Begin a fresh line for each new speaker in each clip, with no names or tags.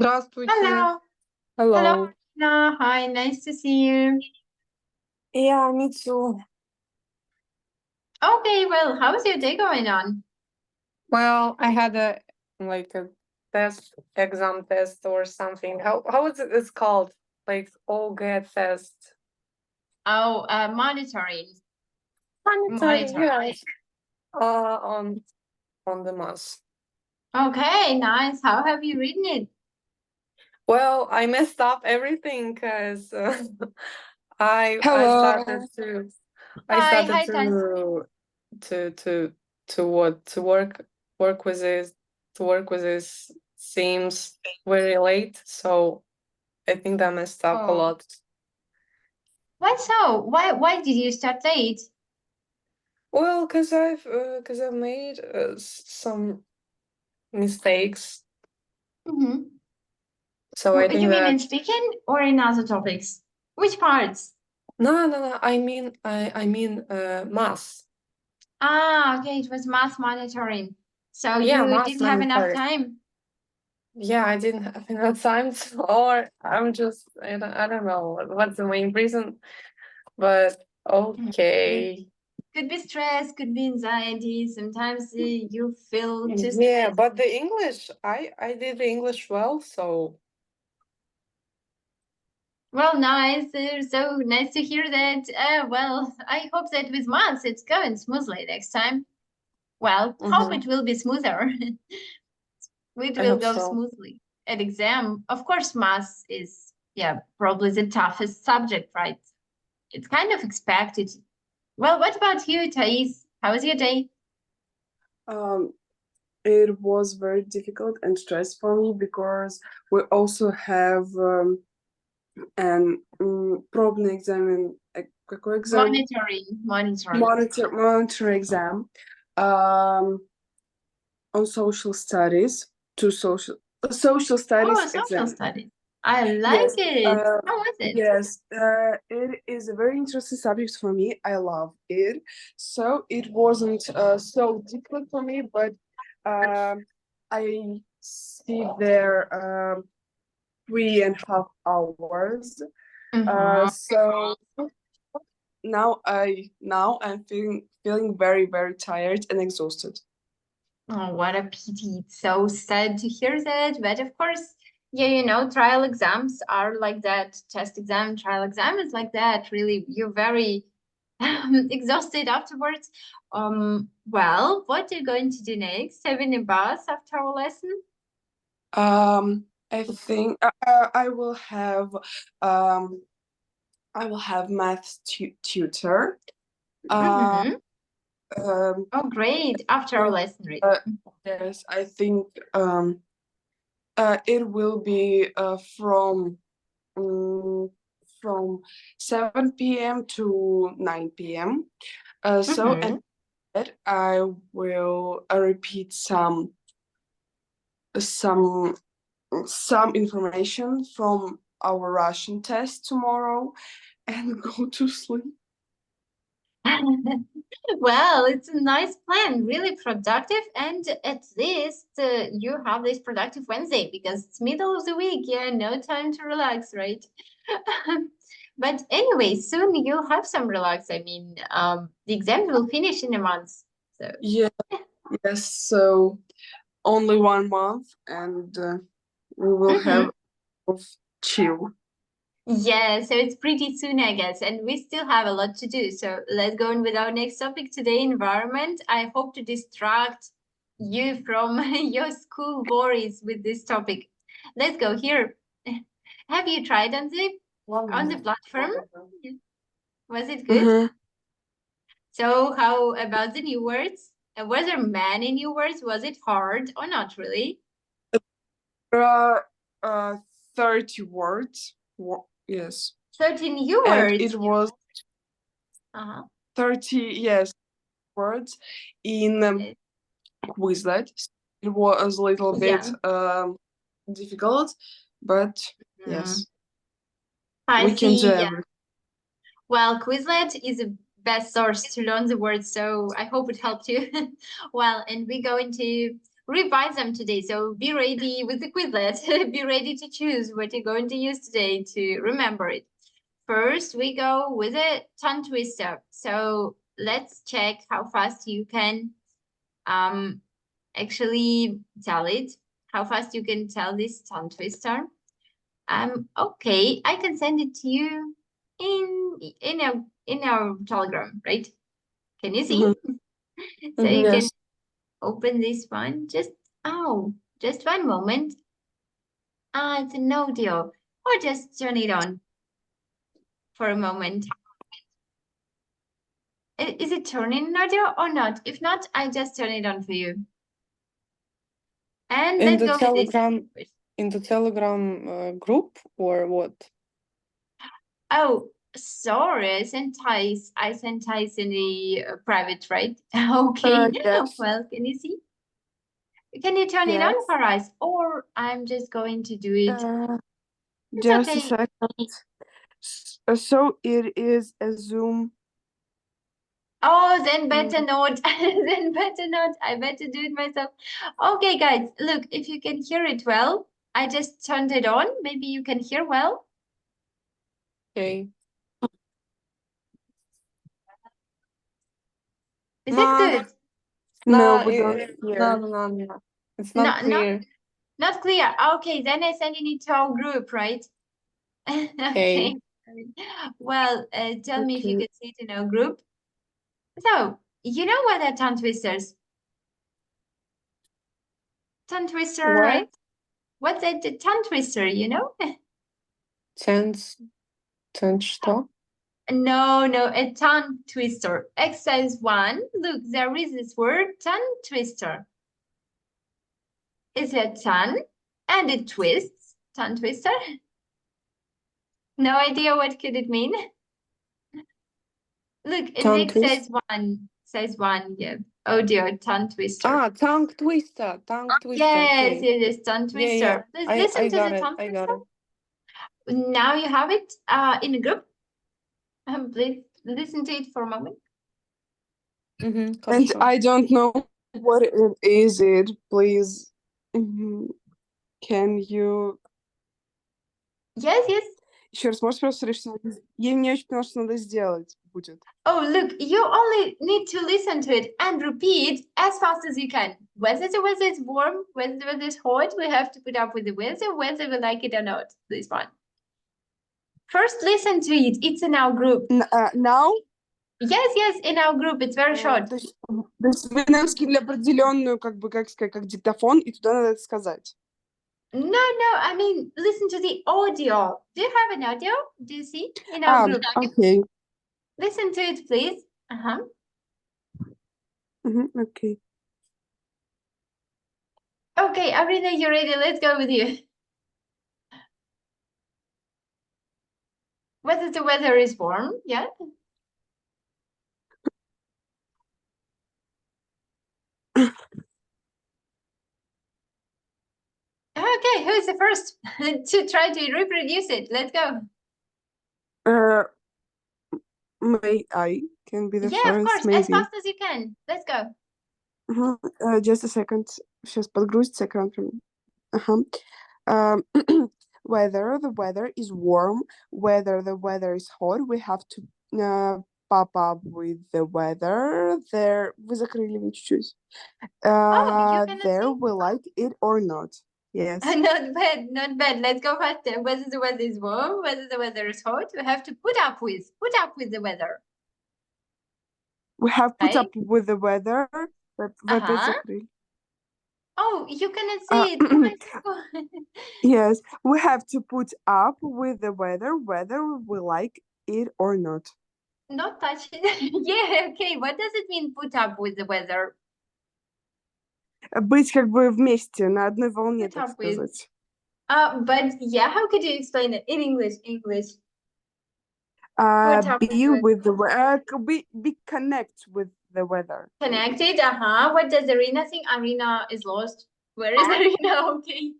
Здравствуйте.
Hello. Hello,
Hello.
Anna. Hi, nice to see you.
Yeah, me too.
Okay, well, how's your day going on?
Well, I had a test, exam test or something. How is it it's called? Like OGE test.
Oh, monitoring.
Monitoring,
Monitoring.
yeah. On the mass.
Okay, nice. How have you written it?
Well, I messed up everything because I
Hello.
started to I
Hi,
started
hi, Tans.
to to to work with this seems very late, so I think I messed up a
Oh,
lot.
why so? Why did you start late?
Well, because I've made some mistakes,
Mm-hmm.
so I
You
think
mean in
that
speaking or in other topics? Which parts?
no, I mean math.
Ah, okay, it was math monitoring. So
Yeah,
you
math
didn't have enough
mandatory.
time.
Yeah, I didn't have enough time or I'm just I don't know what's the main reason, but
Mhm.
okay.
Could be stress, could be anxiety. Sometimes you feel too
Yeah,
stressed.
but the English, I did the English well, so
Well, nice. So nice to hear that. Well, I hope that with months it's going smoothly next time. Well, hope
mhm,
it will be smoother. It
I
will
hope
go
so.
smoothly. At exam, of course, math is, yeah, probably the toughest subject, right? It's kind of expected. Well, what about you, Thais? How was your day?
Um, it was very difficult and stressful for me because we also have an problem exam and a quick exam
Monitoring.
monitor exam on social studies to social
Oh,
studies
social
exam.
studies. I like
Yes,
it. How was it?
yes, it is a very interesting subject for me. I love it. So it wasn't so difficult for me, but um, I sit there 3.5 hours.
Mhm.
So now I'm feeling very very tired and exhausted.
Oh, what a pity. It's so sad to hear that. But of course, yeah, you know, trial exams are like that. Test exam, trial exam is like that. Really, you're very exhausted afterwards. Well, what are you going to do next? Having a bath after our lesson?
I think um I will have math tutor. Uh,
Mm-hmm.
um,
Oh, great. After our
uh,
lesson, right?
uh, yes, I think it will be um, from 7 p.m. to 9 p.m. So and
Mm-hmm.
that I will repeat some some information from our Russian test tomorrow and go to sleep.
Well, it's a nice plan, really productive, and at least you have this productive Wednesday because it's middle of the week. Yeah, no time to relax, right? But anyway, soon you'll have some relax. I mean, the exam will finish in a month, so
Yeah, yes. So only 1 month, and we will
Mhm.
have of chill.
Yeah, so it's pretty soon, I guess, and we still have a lot to do. So let's go on with our next topic today, environment. I hope to distract you from your school worries with this topic. Let's go here. Have you tried
One
on the
minute.
platform? Was it good?
Mm-hmm.
So how about the new words? Were there many new words? Was it hard or not really?
There are 30 words. Yes,
13 new
and
words.
it was
Uh-huh.
30 yes words in
Yes.
Quizlet. It was a little bit
Yeah.
difficult, but
Mm.
yes,
I
we can do
see.
everything.
Well, Quizlet is the best source to learn the words, so I hope it helped you. Well, and revise them today. So be ready with the Quizlet. Be ready to choose what you're going to use today to remember it. First, we go with a tongue twister. So let's check how fast you can actually tell it. How fast you can tell this tongue twister. Okay, I can send it to you in our Telegram, right? Can you see? So you can
Yes.
open this one. Just one moment. It's an audio. Or just turn it on for a moment. Is it turning an audio or not? If not, I just turn it on for you. And
In
let's
the
go with this.
Telegram, in the Telegram group or what?
Oh, sorry, I sent Thais in the private, right? Okay.
Yes.
Well, can you see? Can you turn it on
Yes.
for us? Or I'm just going to do it. It's
Just a
okay.
second. So it is a Zoom.
Oh, then better not. Then better not. I better do it myself. Okay, guys, look, if you can hear it well, I just turned it on. Maybe you can hear well.
Okay.
Is
No,
it good?
No, we don't hear.
no. It's not clear.
Not clear. Okay, then I send it to our group, right? Okay. Well, tell me if you
Okay.
can see it in our group. So, you know what are tongue twisters? Tongue twister,
What?
right? What's a tongue twister, you know?
Tense что?
No, a tongue twister. Exercise 1. Look, there is this word, tongue twister. It's a tongue and it twists. Tongue twister. No idea what could it mean? Look, in
Tongue
exercise 1, yeah. Audio, tongue twister.
tongue twister. Tongue twister.
Yes,
Okay.
it is tongue twister.
Yeah.
Listen
I
to
got
the
it.
tongue
I got
twister.
it.
Now you have it in a group. Please listen to it for a moment.
And
Хорошо.
I don't know what it is. Please, can you
Yes.
еще раз можешь повторить, что я не очень поняла, что надо сделать будет.
Oh, look, you only need to listen to it and repeat as fast as you can. Whether the weather is warm, whether the weather is hot, we have to put up with the weather, whether we like it or not, this one. First, listen to it. It's in our group.
Now?
Yes, in our group. It's very short.
То есть вы нам скинули определенную, как сказать, как диктофон, и туда надо это сказать.
No, I mean, listen to the audio. Do you have an audio? Do you see in our group?
Okay.
Listen to it, please.
Okay.
Okay, Arina, you ready? Let's go with you. Whether the weather is warm, yeah? Okay, who's the first to try to reproduce it? Let's go.
May I can be the
Yeah,
first,
of course,
maybe.
as fast as you can. Let's go.
Just a second. Сейчас подгрузится экран. Whether the weather is warm, whether the weather is hot, we have to pop up with the weather. There, вы закрыли мне чуть-чуть. There, we like it or not. Yes.
Not bad. Let's go faster. Whether the weather is warm, whether the weather is hot, we have to put up with the weather.
We have put
Right?
up with the weather, but вы опять закрыли.
Oh, you cannot see it.
Yes, we have to put up with the weather, whether we like it or not.
Not touch it. Yeah, okay. What does it mean, put up with the weather?
Быть как бы вместе, на одной волне,
Put
так
up with.
сказать.
But yeah, how could you explain it in English?
Be with the weather, be connect with the weather.
Connected, What does Arina think? Arina is lost. Where is Arina? Okay.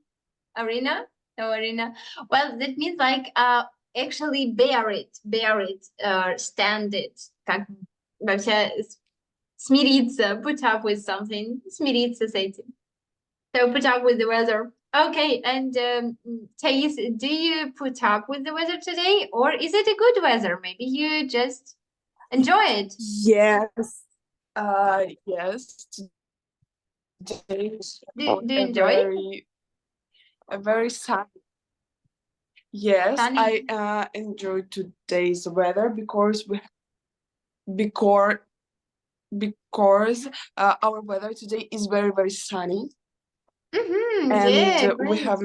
Arina? No, Arina. Well, that means like actually bear it, stand it. Как вообще смириться, put up with something, смириться с этим. So put up with the weather. Okay, and Thais, do you put up with the weather today, or is it a good weather? Maybe you just enjoy it.
Yes. Yes. Today is
Do you enjoy
a very sunny. Yes,
sunny?
I enjoy today's weather because because our weather today is very sunny,
Mm-hmm,
and
yeah,
we
great.
have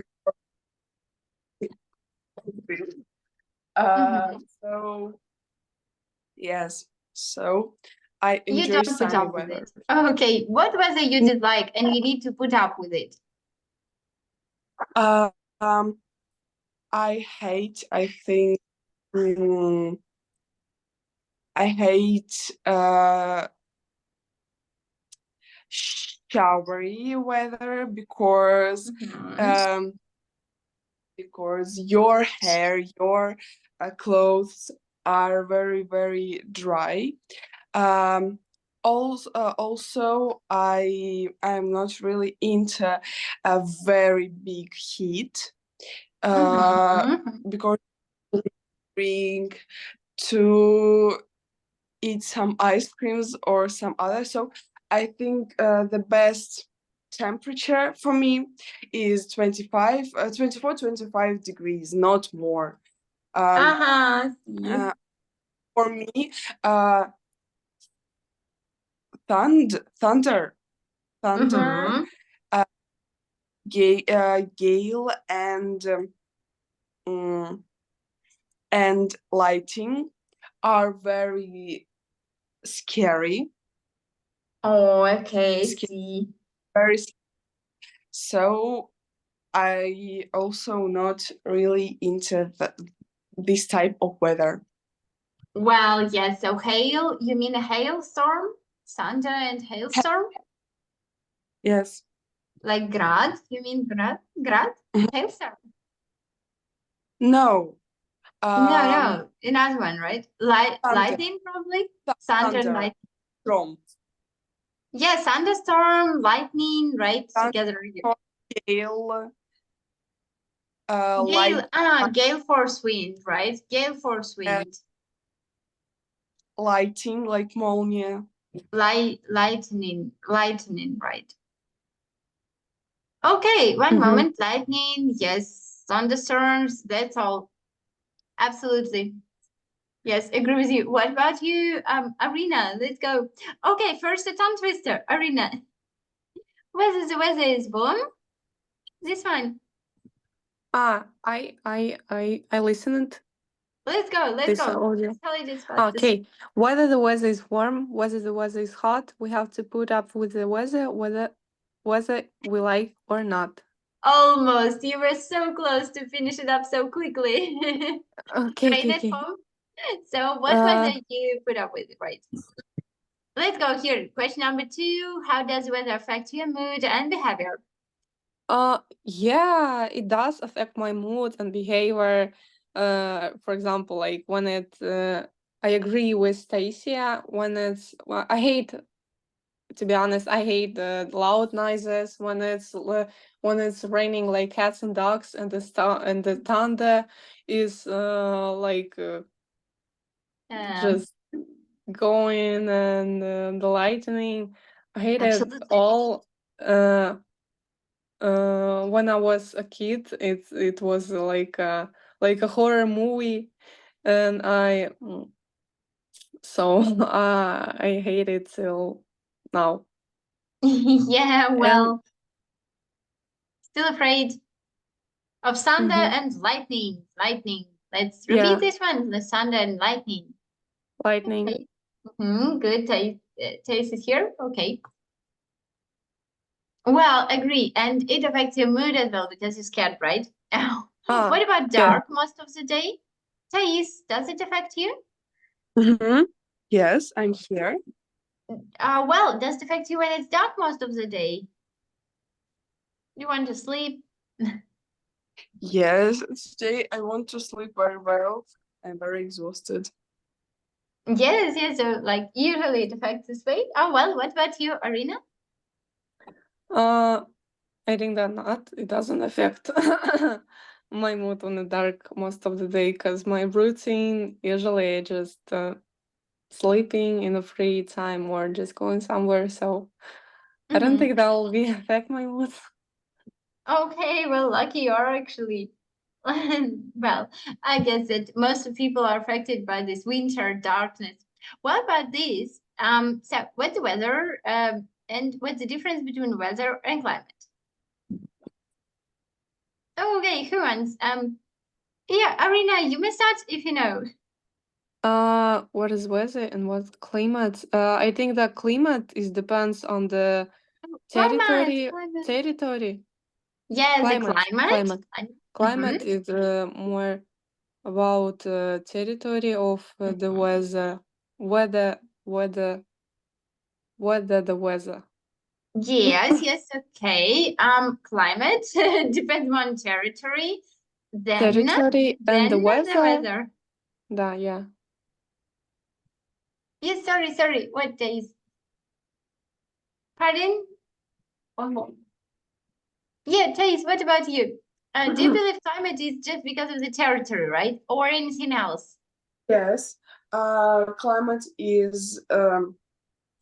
Mm-hmm.
so yes, so I
You
enjoy
don't put
sunny
up with
weather.
it. Okay, what weather you dislike and you need to put up with it?
Uh, um, I think, mm, I hate showery weather
Mhm.
because your hair, your clothes are very dry. Um, also, I'm not really into a very big heat.
Mhm.
Because bring to eat some ice creams or some other. So I think the best temperature for me is 24, 25 degrees, not more. Um,
See.
uh, for me, uh, thunder,
Mhm.
uh, gale, mm, and lighting are very scary.
Oh, okay,
Scary,
see.
very. So I also not really into this type of weather.
Well, yes, so hail, you mean a hailstorm? Thunder and hailstorm?
Yes.
Like grad? You mean grad? Grad?
Mhm.
Hailstorm?
No.
No,
Um,
no, another one, right?
thunder,
Lightning probably? Thunder and
thunder
lightning.
from
Yeah, thunderstorm, lightning, right? Together.
thunder, gale,
Gale,
light,
gale force wind, right? Gale force
uh,
wind.
lighting like молния.
Lightning, right? Okay, one
Mhm.
moment. Lightning, yes. Thunderstorms, that's all. Absolutely. Yes, agree with you. What about you, Arena? Let's go. Okay, first a tongue twister. Arena. Whether the weather is warm? This one.
I listened
Let's go, let's
this
go.
audio.
Tell it as fast as
Okay, whether the weather is warm, whether the weather is hot, we have to put up with the weather, whether we like or not.
almost. You were so close to finish it up so quickly.
Okay,
Right
okay,
at
okay.
home. So what
Uh,
weather you put up with, right? Let's go here. Question number 2. How does weather affect your mood and behavior?
yeah, it does affect my mood and behavior. For example, like when I agree with Stacia when well, I hate, to be honest, I hate the loud noises when it's raining like cats and dogs, and the thunder is
Um,
just going, and the lightning. I hate it
absolutely.
all. When I was a kid, it was like a horror movie, and so I hate it till now.
Yeah,
And
well, still afraid of thunder
mhm,
and lightning. Lightning. Let's repeat
yeah,
this one. The thunder and lightning.
lightning.
Okay. Good. Taste is here. Okay. Well, agree. And it affects your mood as well because you're scared, right?
Ah,
What about
yeah.
dark most of the day? Thais, does it affect you?
Mhm. Yes, I'm here.
Well, does it affect you when it's dark most of the day? You want to sleep?
Yes, today I want to sleep very well. I'm very exhausted.
Yes, yes. So, like, usually it affects this way. Oh, well, what about you, Arena?
Uh, I think that not. It doesn't affect my mood on the dark most of the day because my routine usually just sleeping in the free time or just going somewhere. So I don't
Mhm.
think that will be affect my mood.
Okay, well, lucky you are actually. Well, I guess that most of people are affected by this winter darkness. What about this? So what's the weather? And what's the difference between weather and climate? Okay, who wants? Yeah, Arina, you may start if you know.
What is weather and what climate? I think that climate is depends on the
Climate,
territory.
climate.
Territory.
Yes, the
Climate.
climate.
Climate is more about territory of the weather. Weather. The weather.
Yes, yes, okay. Climate depends on territory.
Territory and the
Then the
weather.
weather.
Da, yeah.
Yes, sorry. What days? Pardon? Yeah, Thais, what about you? Do you believe climate is just because of the territory, right? Or anything else?
Yes, climate is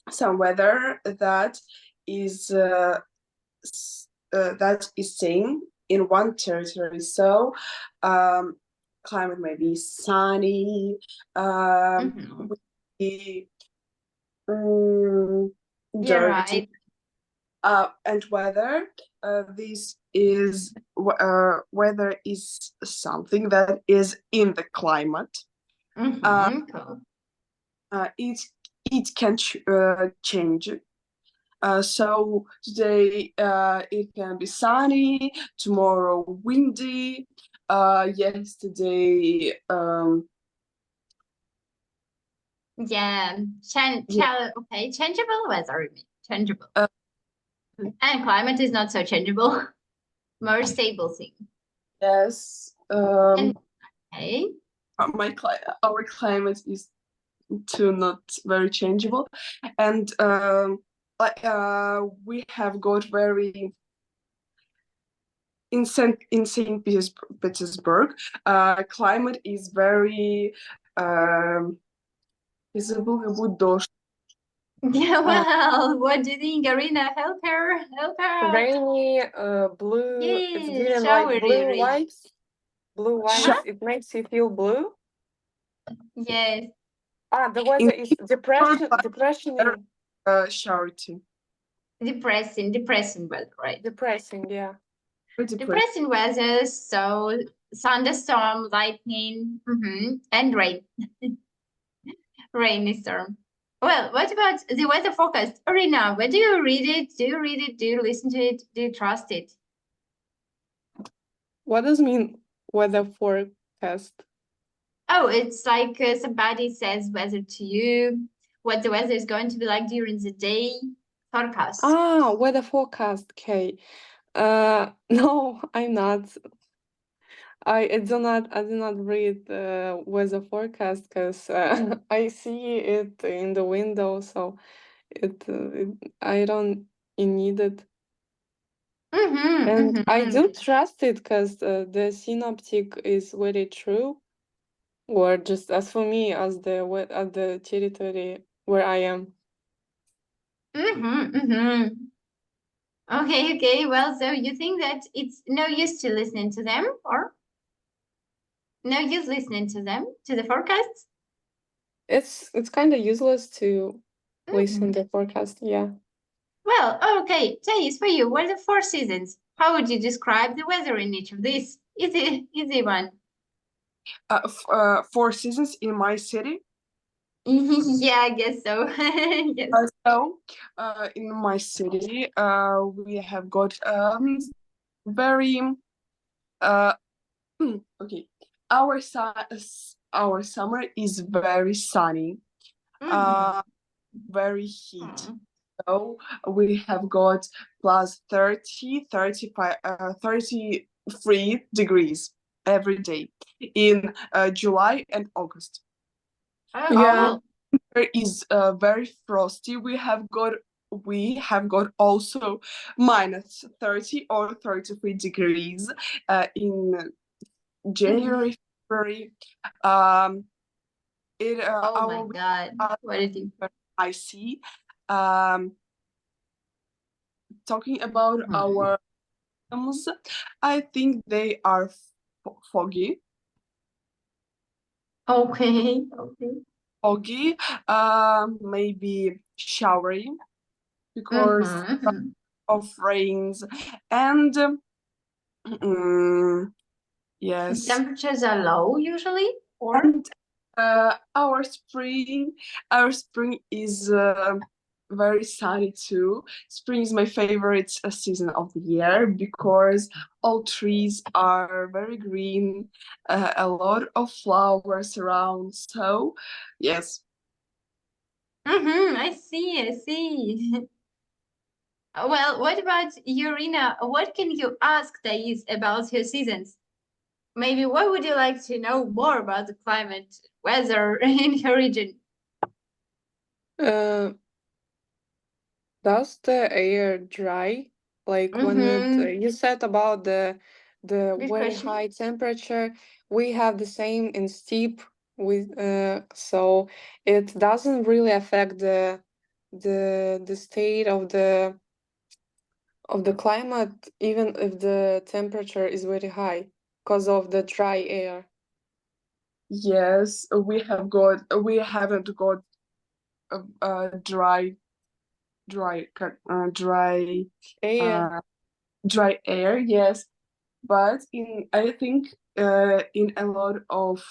some weather that is that is same in one territory. So, climate may be sunny,
Mhm.
windy, mm,
Yeah,
dirty,
right.
and weather. This is weather is something that is in the climate.
Cool.
It can change. So today it can be sunny, tomorrow windy, yesterday
Yeah, okay, changeable weather, you mean, changeable.
Uh,
And climate is not so changeable, more stable thing.
yes.
Okay.
Our climate is too not very changeable, and we have got very in Saint Petersburg, climate is very visible with those
Yeah, well, what do you think, Arina? Help her out.
Rainy, blue. It's
Yeah,
giving like
showery
blue
rain.
vibes. Blue vibes. It makes you feel blue.
Yes.
The weather is depression. Depression.
charity.
Depressing weather, right?
Depressing. Yeah.
Depressing weather, so thunderstorm, lightning, and rain. Rainy storm. Well, what about the weather forecast? Arina, where do you read it? Do you read it? Do you listen to it? Do you trust it?
What does mean weather forecast?
Oh, it's like somebody says weather to you, what the weather is going to be like during the day. Forecast.
Weather forecast. Okay. No, I'm not. I do not read the weather forecast because I see it in the window, so I don't need it. And I do trust it because the synoptic is very true, or just as for me as the territory where I am.
Okay. Well, so you think that it's no use to listening to them, or no use listening to them, to the forecasts?
It's kind of useless to listen the forecast. Yeah.
Well, okay. Thais, for you, what are the 4 seasons? How would you describe the weather in each of these? Easy one.
4 seasons in my city.
Yeah, I guess so. Yes.
So, in my city, we have got very okay. Our summer is very sunny, very heat. So we have got plus 30, 35, 33 degrees every day in July and August.
Yeah.
It is very frosty. We have got we have got also minus 30 or 33 degrees in January, February. Um,
Oh my
our
God. What did you?
icy. Talking about
Mhm.
our systems, I think they are foggy.
Okay. Okay.
Foggy, maybe showery because
Mhm.
of rains and mm,
The
yes,
temperatures are low usually, or?
and our spring is very sunny too. Spring is my favorite season of the year because all trees are very green, a lot of flowers around. So yes.
I see, I see. Well, what about you, Irina? What can you ask Thais about your seasons? Maybe what would you like to know more about the climate, weather in your region?
Uh, does the air dry? Like when it
Mm-hmm.
you said about the
Good
very
question.
high temperature, we have the same in steep with so it doesn't really affect the state of the climate even if the temperature is very high because of the dry air.
Yes, we haven't got dry dry
Air.
uh, dry air, yes, but in I think in a lot of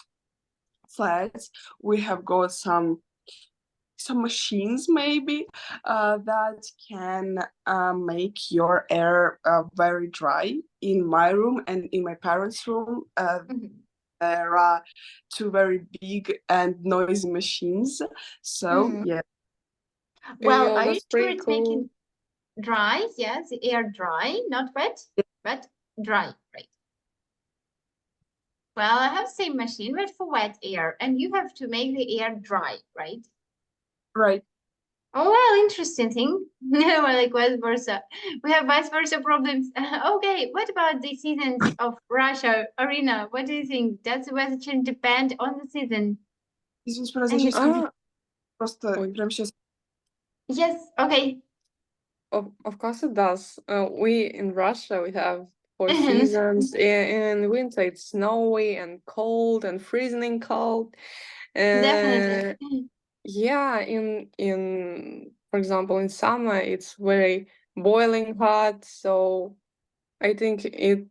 flats we have got some machines maybe that can make your air very dry. In my room and in my parents' room,
Mhm.
there are two very big and noisy machines. So
Mhm.
yeah,
Well, are you
That's
sure
pretty
it's
cool.
making dry? Yes, the air dry, not wet, but dry, right? Well, I have same machine, but for wet air, and you have to make the air dry, right?
right.
Oh, well, interesting thing. Or like vice versa. We have vice versa problems. Okay, what about the seasons of Russia, Arena? What do you think? Does the weather change depend on the season?
Извините, произношение
And
скомпьютера
Ah,
просто
ой.
прямо сейчас.
yes, okay.
Of course it does. We in Russia we have four seasons. In winter it's snowy and cold and freezing cold.
Definitely.
Yeah, in for example in summer it's very boiling hot. So I think it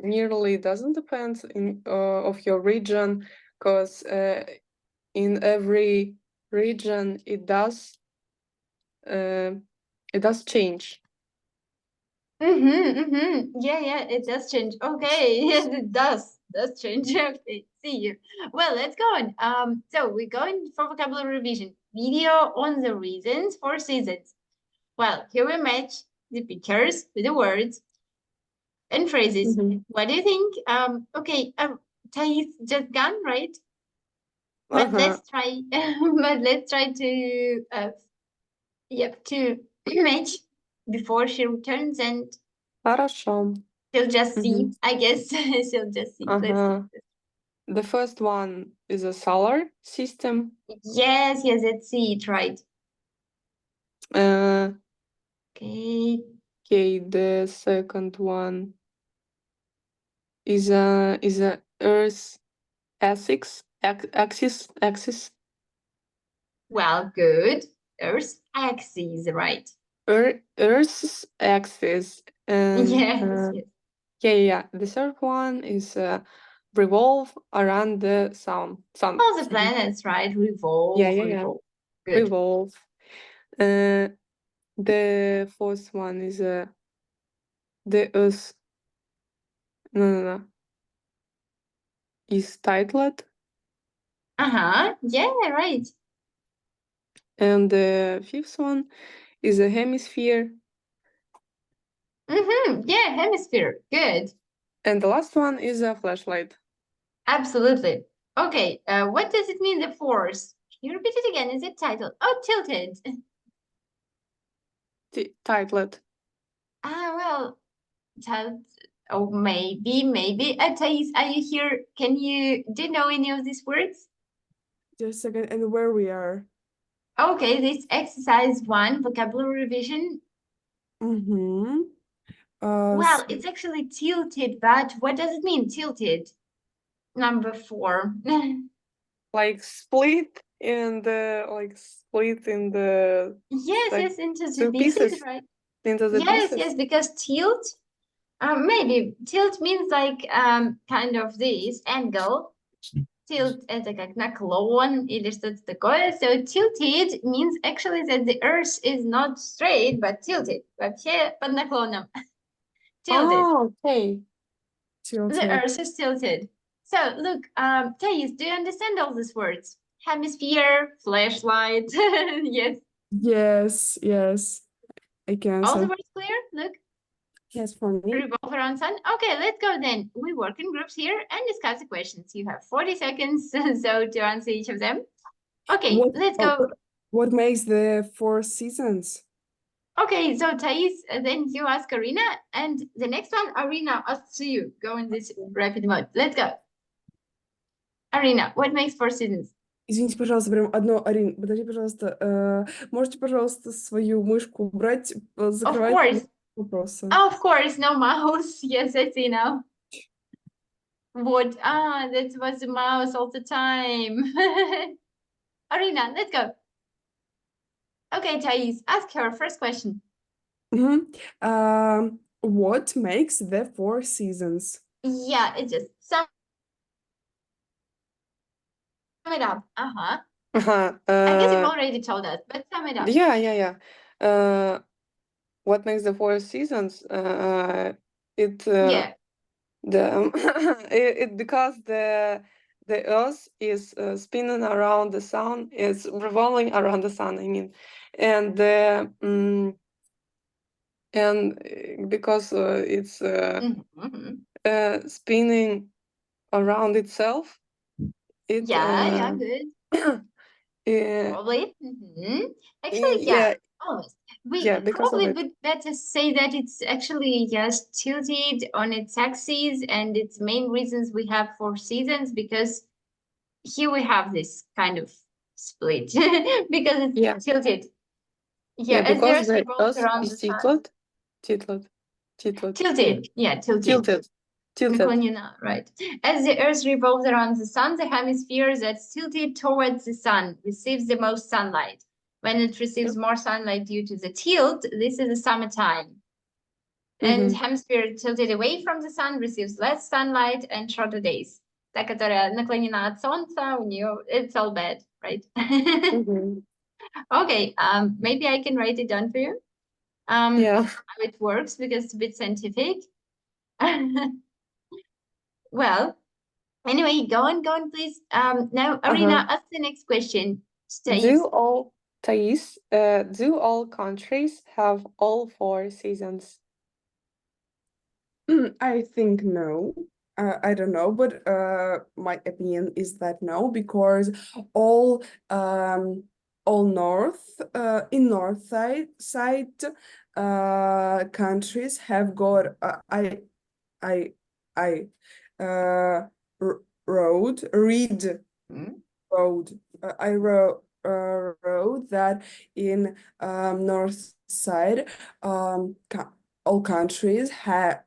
nearly doesn't depend in of your region because in every region uh, it does change.
Yeah, yeah, it does change. Okay, yes, it does change. Okay, see you. Well, let's go on. So we're going for vocabulary revision. Video on the reasons for seasons. Well, here we match the pictures with the words and phrases.
Mhm.
What do you think? Okay, Thais just gone, right? But
Uh-huh.
let's try. But let's try to yep, to match before she returns, and
Хорошо.
she'll just see.
Mhm.
I guess she'll just see. Let's see.
Uh-huh. The first one is a solar system.
Yes, yes, let's see it right.
Uh,
Okay.
okay, the second one is a Earth axis.
Well, good. Earth's axis, right?
Earth's axis, and
Yes, yes.
yeah. The third one is revolve around the sun.
All the planets, right?
Yeah,
Revolve,
yeah, yeah.
revolve. Good.
Revolve. Uh, the fourth one is the Earth. No, no, no. Is titled,
Uh-huh. Yeah, right.
and the fifth one is a hemisphere,
Yeah, hemisphere. Good.
and the last one is a flashlight.
Absolutely. Okay, what does it mean, the force? Can you repeat it again? Is it titled? Oh, tilted.
Titled.
Well, child. Oh, maybe. Thais, are you here? Do you know any of these words?
Just a second, and where we are.
Okay, this exercise 1, vocabulary revision.
Mm-hmm.
Well, it's actually tilted, but what does it mean, tilted? Number 4.
Like split in the
Yes,
like
yes, into the
two
pieces,
pieces.
right?
Into the
Yes,
pieces.
yes, because tilt, maybe tilt means like kind of this angle. Tilt это как наклон или что-то такое. So tilted means actually that the earth is not straight, but tilted. Вообще под наклоном. Tilted.
Oh, okay.
The
tilted.
earth is tilted. So look, Thais, do you understand all these words? Hemisphere, flashlight, yes.
Yes, I can
All the
say.
words clear? Look,
Yes, for me.
revolve around sun. Okay, let's go then. We work in groups here and discuss the questions. You have 40 seconds so to answer each of them. Okay, let's go.
What makes the 4 seasons?
Okay, so Thais, then you ask Arina, and the next one, Arina asks you. Go in this rapid mode. Let's go. Arina, what makes 4 seasons?
Извините, пожалуйста, прям одно, Арин, подожди, пожалуйста. Можете, пожалуйста, свою мышку убрать,
Of
закрывать
course.
вопросы.
Of course, no mouse. Yes, I see now. What? That was a mouse all the time. Arina, let's go. Okay, Thais, ask her first question.
What makes the 4 seasons?
Yeah, it just sum it up. I guess you've already told us, but sum it up.
Yeah. What makes the 4 seasons?
Yeah.
It because the Earth is spinning around the sun. It's revolving around the sun. I mean, and because it's spinning around itself. It
Yeah, good. Probably. Actually, yeah, almost. We
because of
probably
it.
would better say that it's actually just tilted on its axis, and its main reasons we have 4 seasons because here we have this kind of split because it's tilted. Yeah, as the
because
Earth
the
revolves
Earth
around
is
the sun.
tilted.
Tilted. Yeah, tilted. Naklonена, right. As the Earth revolves around the sun, the hemisphere that's tilted towards the sun receives the most sunlight. When it receives more sunlight due to the tilt, this is the summertime. And hemisphere tilted away from the sun receives less sunlight and shorter days. Та, которая наклонена от солнца, у нее, it's all bad, right? Okay, maybe I can write it down for you. How it works because it's a bit scientific. Well, anyway, go on, please. Now, Arina, ask the next question.
Do all countries have all 4 seasons?
I think no. I don't know, but my opinion is that no, because all north side countries have got road that in north side all countries have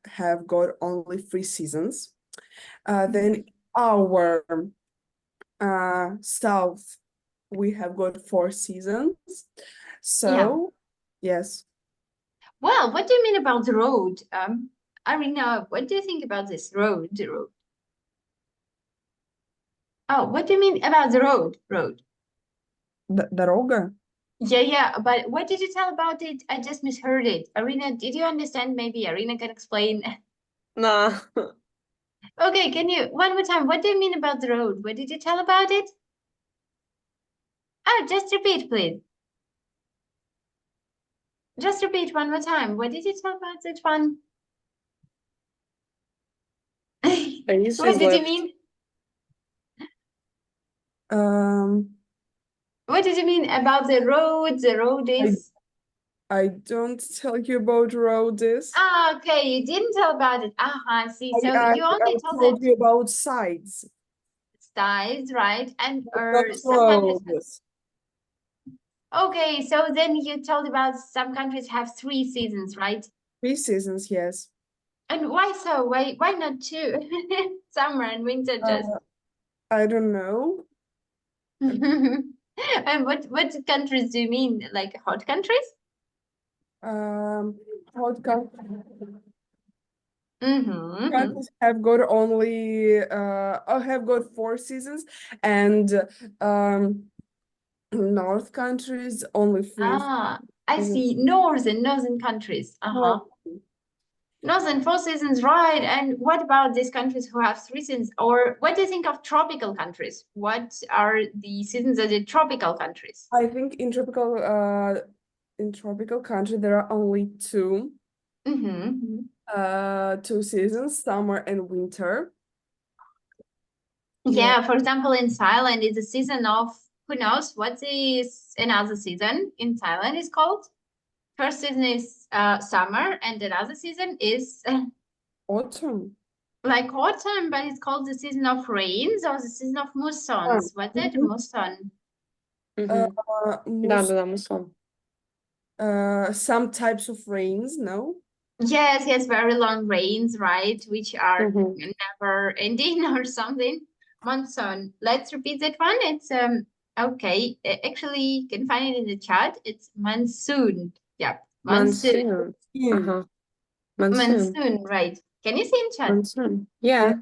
got only 3 seasons. Then our south we have got 4 seasons. So yes.
Well, what do you mean about the road? Arina, what do you think about this road? The road. Oh, what do you mean about the road? Road.
Дорога?
Yeah, but what did you tell about it? I just misheard it. Arina, did you understand? Maybe Arina can explain.
Nah.
Okay, can you one more time? What do you mean about the road? What did you tell about it? Oh, just repeat, please. Just repeat one more time. What did you tell about that one? What did you mean? What did you mean about the road? The road is
I don't tell you about Rhodes.
Ah, okay, you didn't tell about it. I see. So
I
you only told
told
that
you about sides,
size, right? And
not
some countries.
clothes.
Okay, so then you told about some countries have 3 seasons, right?
3 seasons, yes.
And why so? Why not 2? Summer and winter just.
I don't know.
And what countries do you mean? Like hot countries?
Hot
Mm-hmm.
countries have got only have got 4 seasons, and North countries only 3
Ah, I
seasons.
see. Northern countries. Uh-huh. Northern 4 seasons, right? And what about these countries who have 3 seasons? Or what do you think of tropical countries? What are the seasons of the tropical countries?
I think in tropical country there are only two
Mm-hmm.
2 seasons, summer and winter.
Yeah, for example, in Thailand, it's a season of who knows what is another season in Thailand is called. First season is summer, and another season is
Autumn.
like autumn, but it's called the season of rains or the season of moussons. What's it?
Mhm.
Mousson.
Мгм. Да, мусон.
Some types of rains, no?
Yes, very long rains, right? Which are
Мгм.
never ending or something. Monsoon. Let's repeat that one. It's okay. Actually, you can find it in the chat. It's monsoon. Yeah, monsoon.
Monsoon.
Yeah.
Ага. Monsoon.
Monsoon, right? Can you see in chat?
Monsoon. Yeah.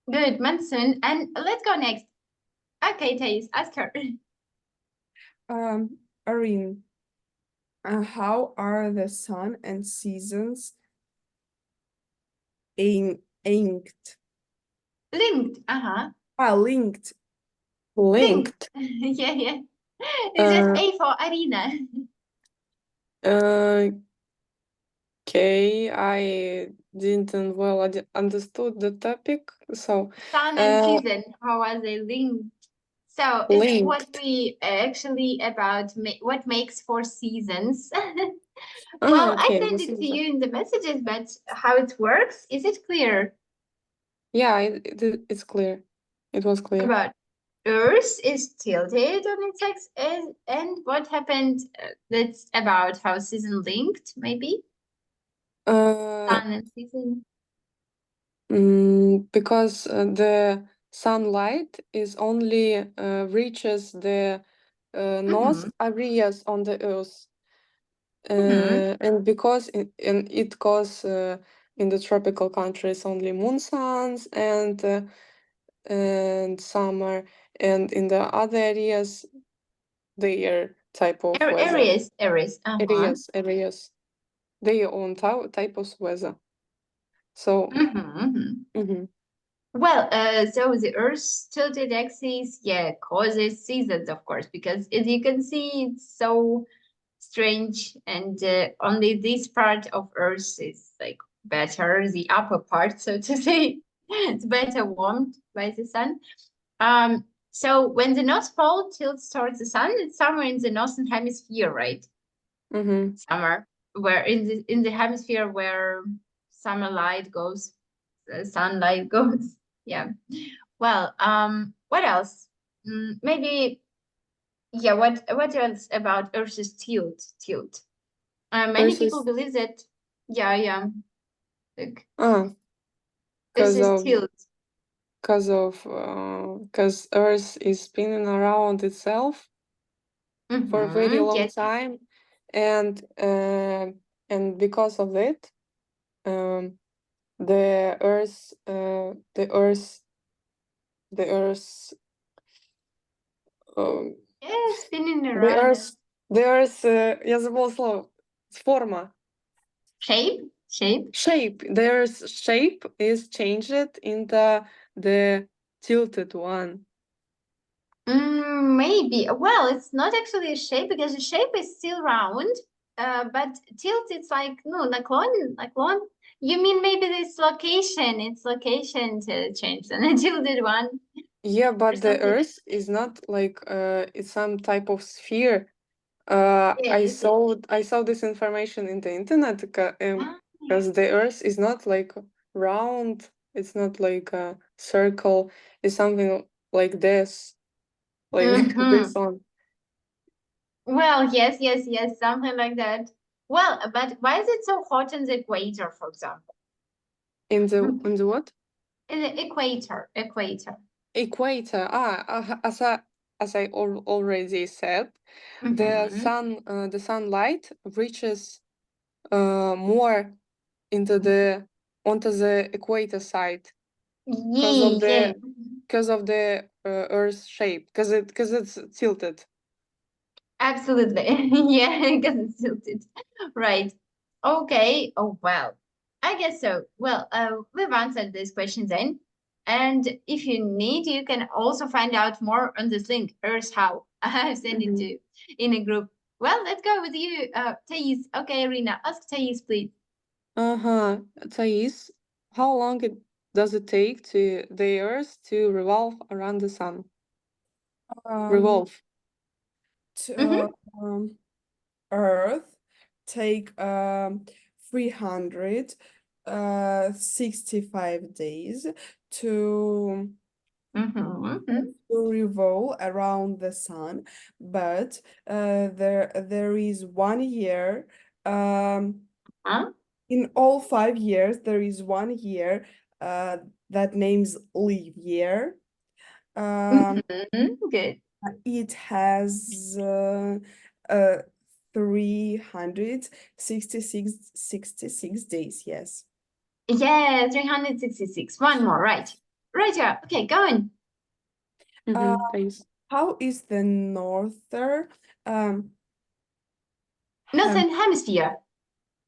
Good, monsoon. And let's go next. Okay, Thais, ask her.
Arin, how are the sun and seasons inked?
Linked. Uh-huh.
Linked.
Linked.
Yeah. It's just A for Arena.
Okay, I didn't well understood the topic, so
Sun and season. How are they linked? So it's what
linked.
we actually about what makes 4 seasons. Well, I
Okay,
sent it to you in the messages, but how it works, is it clear?
Yeah, it's clear. It was clear.
About Earth is tilted on its axis, and what happened? That's about how season linked, maybe sun and season.
Because the sunlight is only reaches the north areas on the Earth, and because it goes in the tropical countries only monsoons and summer, and in the other areas their type of weather.
Areas.
Areas, their own type of weather. So.
Well, so the Earth's tilted axis, yeah, causes seasons, of course, because as you can see, it's so strange, and only this part of Earth is like better, the upper part, so to say, it's better warmed by the sun. So when the North Pole tilts towards the sun, it's somewhere in the northern hemisphere, right? Summer, where in the hemisphere where summer light goes, sunlight goes. Yeah. Well, what else? Maybe, yeah, what else about Earth's tilt? Many people believe that, yeah, like Earth's tilt.
Because Earth is spinning around itself for a very long time, and because of it, the Earth
Spinning around.
the Earth, я забыла слово, форма.
Shape.
The Earth's shape is changed into the tilted one.
Maybe. Well, it's not actually a shape because the shape is still round, but tilt, it's like, no, наклон. You mean maybe its location to change the tilted one.
Yeah, but the Earth is not like it's some type of sphere. I
Yes.
saw this information in the internet
Ah,
because the Earth is not like round. It's not like a circle. It's something like this, like this
mhm.
one.
Well, yes, something like that. Well, but why is it so hot in the equator, for example?
In the what?
In the equator.
Equator. As I already said, the
Mhm.
sunlight reaches more onto the equator side because of
Yeah.
the Earth's shape, because it's tilted.
Absolutely. Yeah, because it's tilted. Right. Okay. Oh, well, I guess so. Well, we've answered these questions then. And if you need, you can also find out more on this link, Earth How. I've sent it
Mhm.
to in a group. Well, let's go with you, Thais. Okay, Irina, ask Thais, please.
Thais, how long does it take to the Earth to revolve around the sun?
Um,
Revolve.
to,
Mhm.
Earth take 365 days to
Mhm.
revolve around the sun, but there is 1 year.
Huh?
In all 5 years, there is 1 year that names leap year. Um,
Good.
it has uh, 366 days, yes.
Yeah, 366. One more, right. Right, yeah. Okay, go on.
Thais.
How is the northern um, hem
Northern Hemisphere.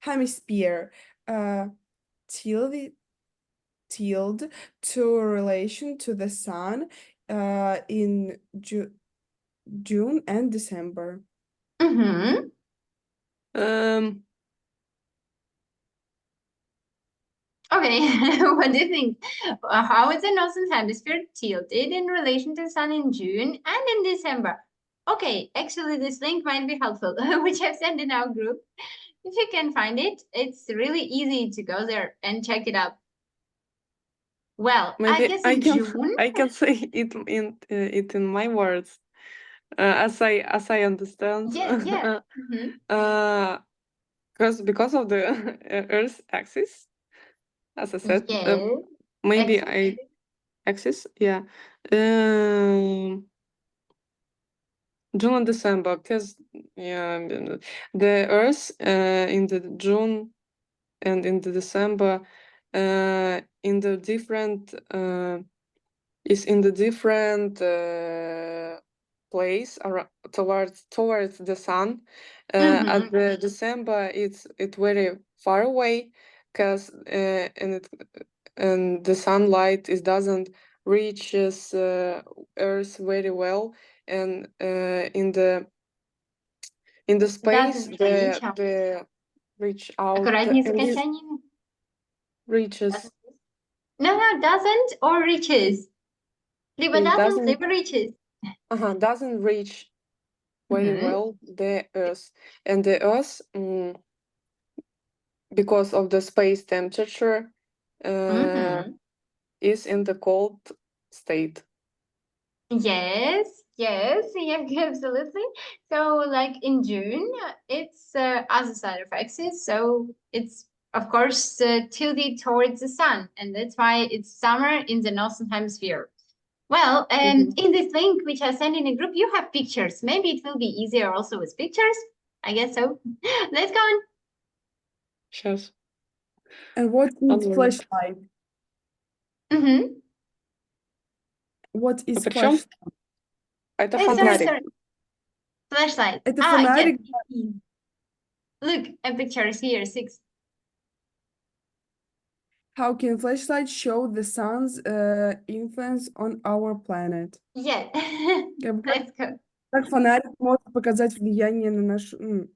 hemisphere uh, tilted to relation to the sun in June and December?
Mm-hmm.
Um,
Okay, what do you think? How is the Northern Hemisphere tilted in relation to the sun in June and in December? Okay, actually, this link might be helpful, which I've sent in our group. If you can find it, it's really easy to go there and check it out. Well, I
maybe
guess in June.
I can say it in my words, as I understand.
Yeah. Mm-hmm.
Because of the Earth axis, as I said,
Yes,
maybe
axis.
I axis, yeah. Um, June and December, because yeah, the Earth in the June and in the December in the different is in the different place towards the sun. At
Mm-hmm.
the December, it's very far away, because and the sunlight doesn't reaches Earth very well, and in the space
Doesn't reach.
the reach out
Аккуратнее с
and it
окончаниями.
reaches
No, doesn't or reaches. Либо
it
doesn't, либо reaches.
doesn't reach very
Mm-hmm.
well the Earth, and the Earth, because of the space temperature,
Mm-hmm.
is in the cold state.
Yes, yeah, absolutely. So, like in June, it's other side of axis, so it's of course tilted towards the sun, and that's why it's summer in the northern hemisphere. Well,
Mhm.
in this link which I sent in a group, you have pictures. Maybe it will be easier also with pictures. I guess so. Let's go on.
Сейчас.
And what is
Одну минуту.
flashlight?
Mm-hmm.
What
А
is
при чем?
flashlight?
Это
Sorry,
фонарик.
sorry. Flashlight.
Это
Ah, yes.
фонарик.
Look, a picture is here. 6.
How can flashlight show the sun's influence on our planet?
Yeah.
Как бы
Let's go.
как фонарик может показать влияние на нашу...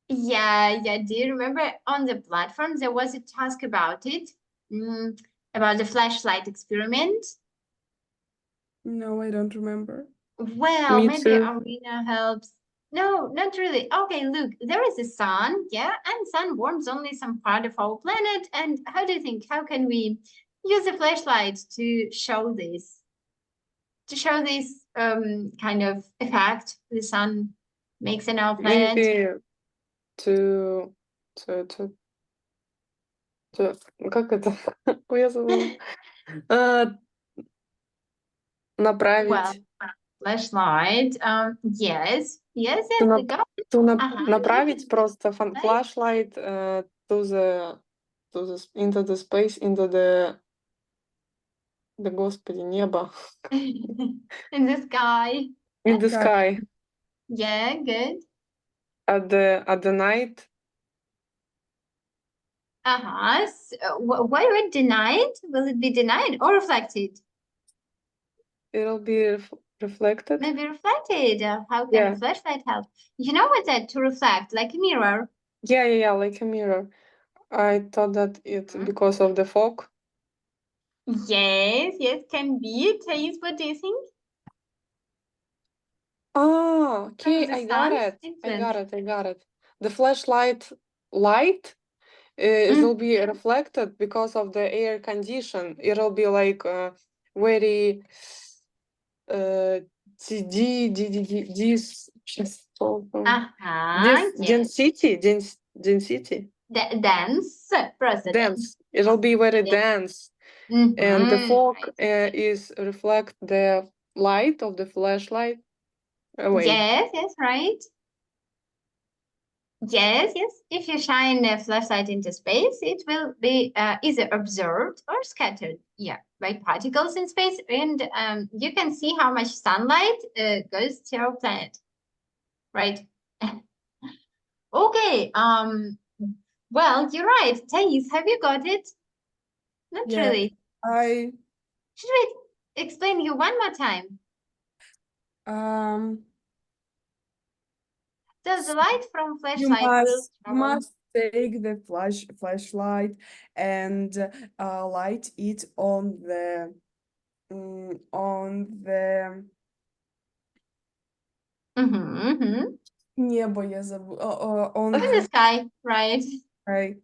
Yeah. Do you remember on the platform there was a task about it? About the flashlight experiment?
No, I don't remember.
Well,
Me
maybe
too.
Arena helps. No, not really. Okay, look, there is a sun, yeah, and sun warms only some part of our planet. And how do you think? How can we use a flashlight to show this? To show this kind of effect the sun makes in our planet?
Maybe to, to, to, как это? Ой, я забыла. А,
Well,
направить,
flashlight. Yes, yes,
to,
yes.
нап-
Go.
to
Ага,
направить просто
right?
flashlight into the space, into the господи, небо,
In the sky.
in the
Sky.
sky
Yeah, good.
at the night.
Uh-huh. So, why denied? Will it be denied or reflected?
It'll be reflected.
Maybe reflected. How can
Yeah.
a flashlight help? You know what that to reflect, like a mirror.
Yeah, like a mirror. I thought that it's
Mhm.
because of the fog.
Yes, yes, can be. Thais, what do you think?
Ah, okay,
From the
I got
sun?
it.
Excellent.
I got it. The flashlight light it will be reflected because of the air condition. It'll be like very сейчас
Uh-huh, yes.
density,
Dense, president.
dense. It'll be very
Yes.
dense, and the
Mhm,
fog
right.
is reflect the light of the flashlight away.
Yes, right. Yes. If you shine a flashlight into space, it will be either observed or scattered, yeah, by particles in space, and you can see how much sunlight goes to our planet, right? Okay. Well, you're right. Thais, have you got it? Not
Yeah,
really.
I
Should we explain you one more time? So the light from
you
flashlight will
must take the flashlight and light it on the небо, я забыла, on
in the sky, right?
sky.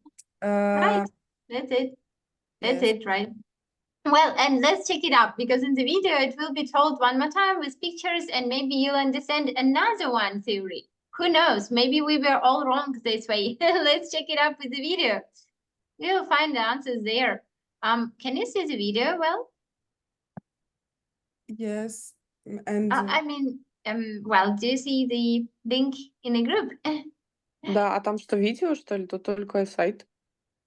Right. That's it. That's
Yes.
it, right? Well, and let's check it out because in the video it will be told one more time with pictures and maybe you'll understand another one theory. Who knows? Maybe we were all wrong this way. Let's check it out with the video. You'll find the answers there. Can you see the video well?
Yes. And
I mean, well, do you see the link in the group?
Да, а там что, видео, что ли? Тут только сайт.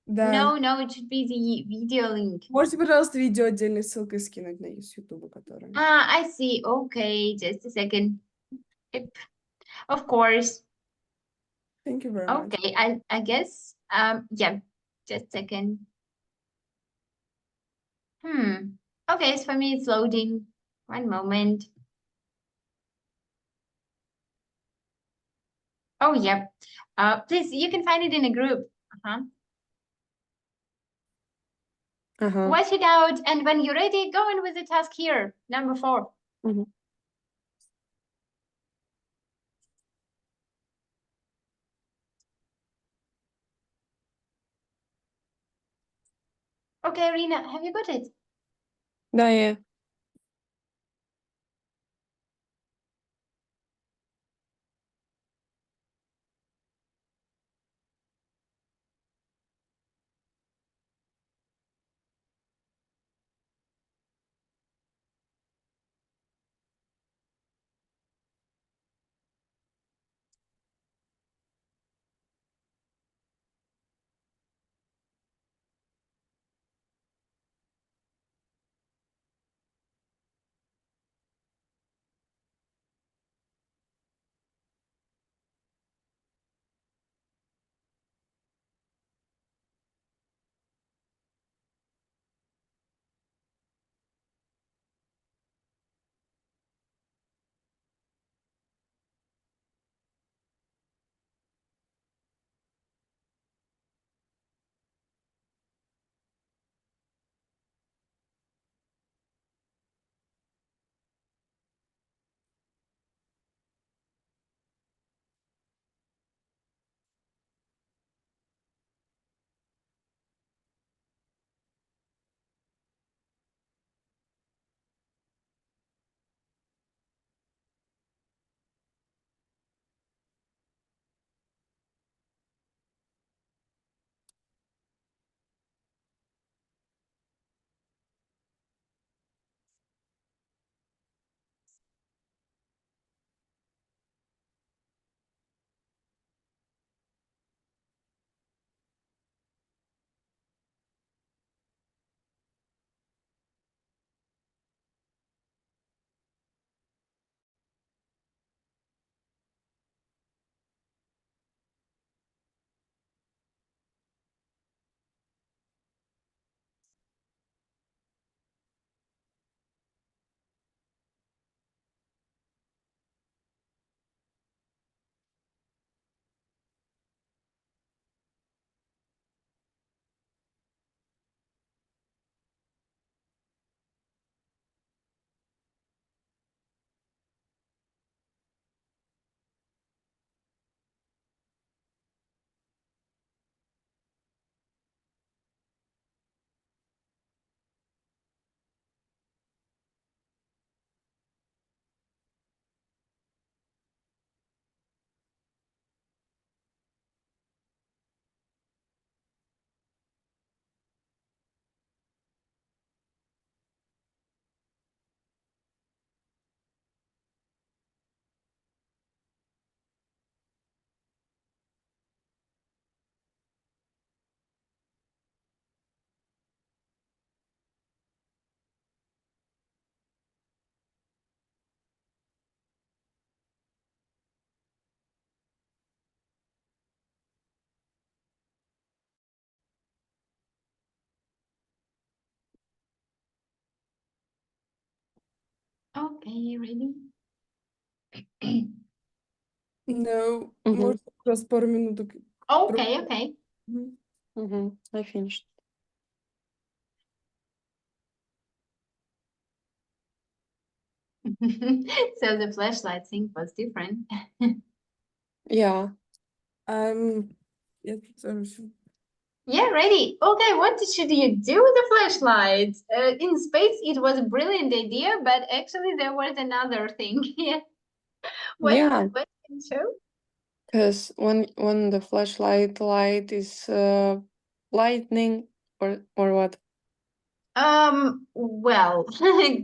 да.
No, it should be the video link.
Можете, пожалуйста, видео отдельной ссылкой скинуть на YouTube, который.
I see. Okay, just a second. Yep. Of course.
Thank you very much.
Okay, I guess, yeah, just a second. Okay, so for me it's loading. One moment. Oh, yep. Please, you can find it in a group.
Ага.
Watch it out, and when you're ready, go on with the task here, number 4.
Мгм.
Okay, Rina, have you got it?
Да, я.
you ready?
No,
Mhm.
может, раз пару минуток.
Okay, okay.
Мгм.
I finished.
So the flashlight thing was different.
Yeah.
Я тоже всё.
Yeah, ready. Okay, what should you do with the flashlight? In space, it was a brilliant idea, but actually there was another thing. Yeah.
Yeah.
What can you show?
Because when the flashlight light is lightning or what?
Well,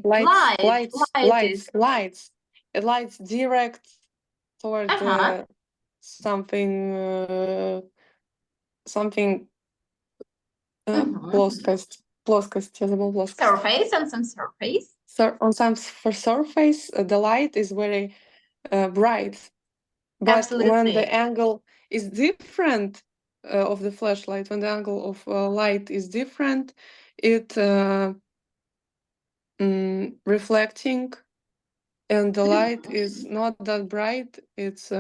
Lights.
light is
It lights direct toward
Uh-huh.
something something
Mhm.
плоскость. Я забыла плоскость.
surface on some surface.
On some surface, the light is very bright. But when the
Absolutely.
angle is different of the flashlight, when the angle of light is different, it reflecting, and the light is not that bright. It's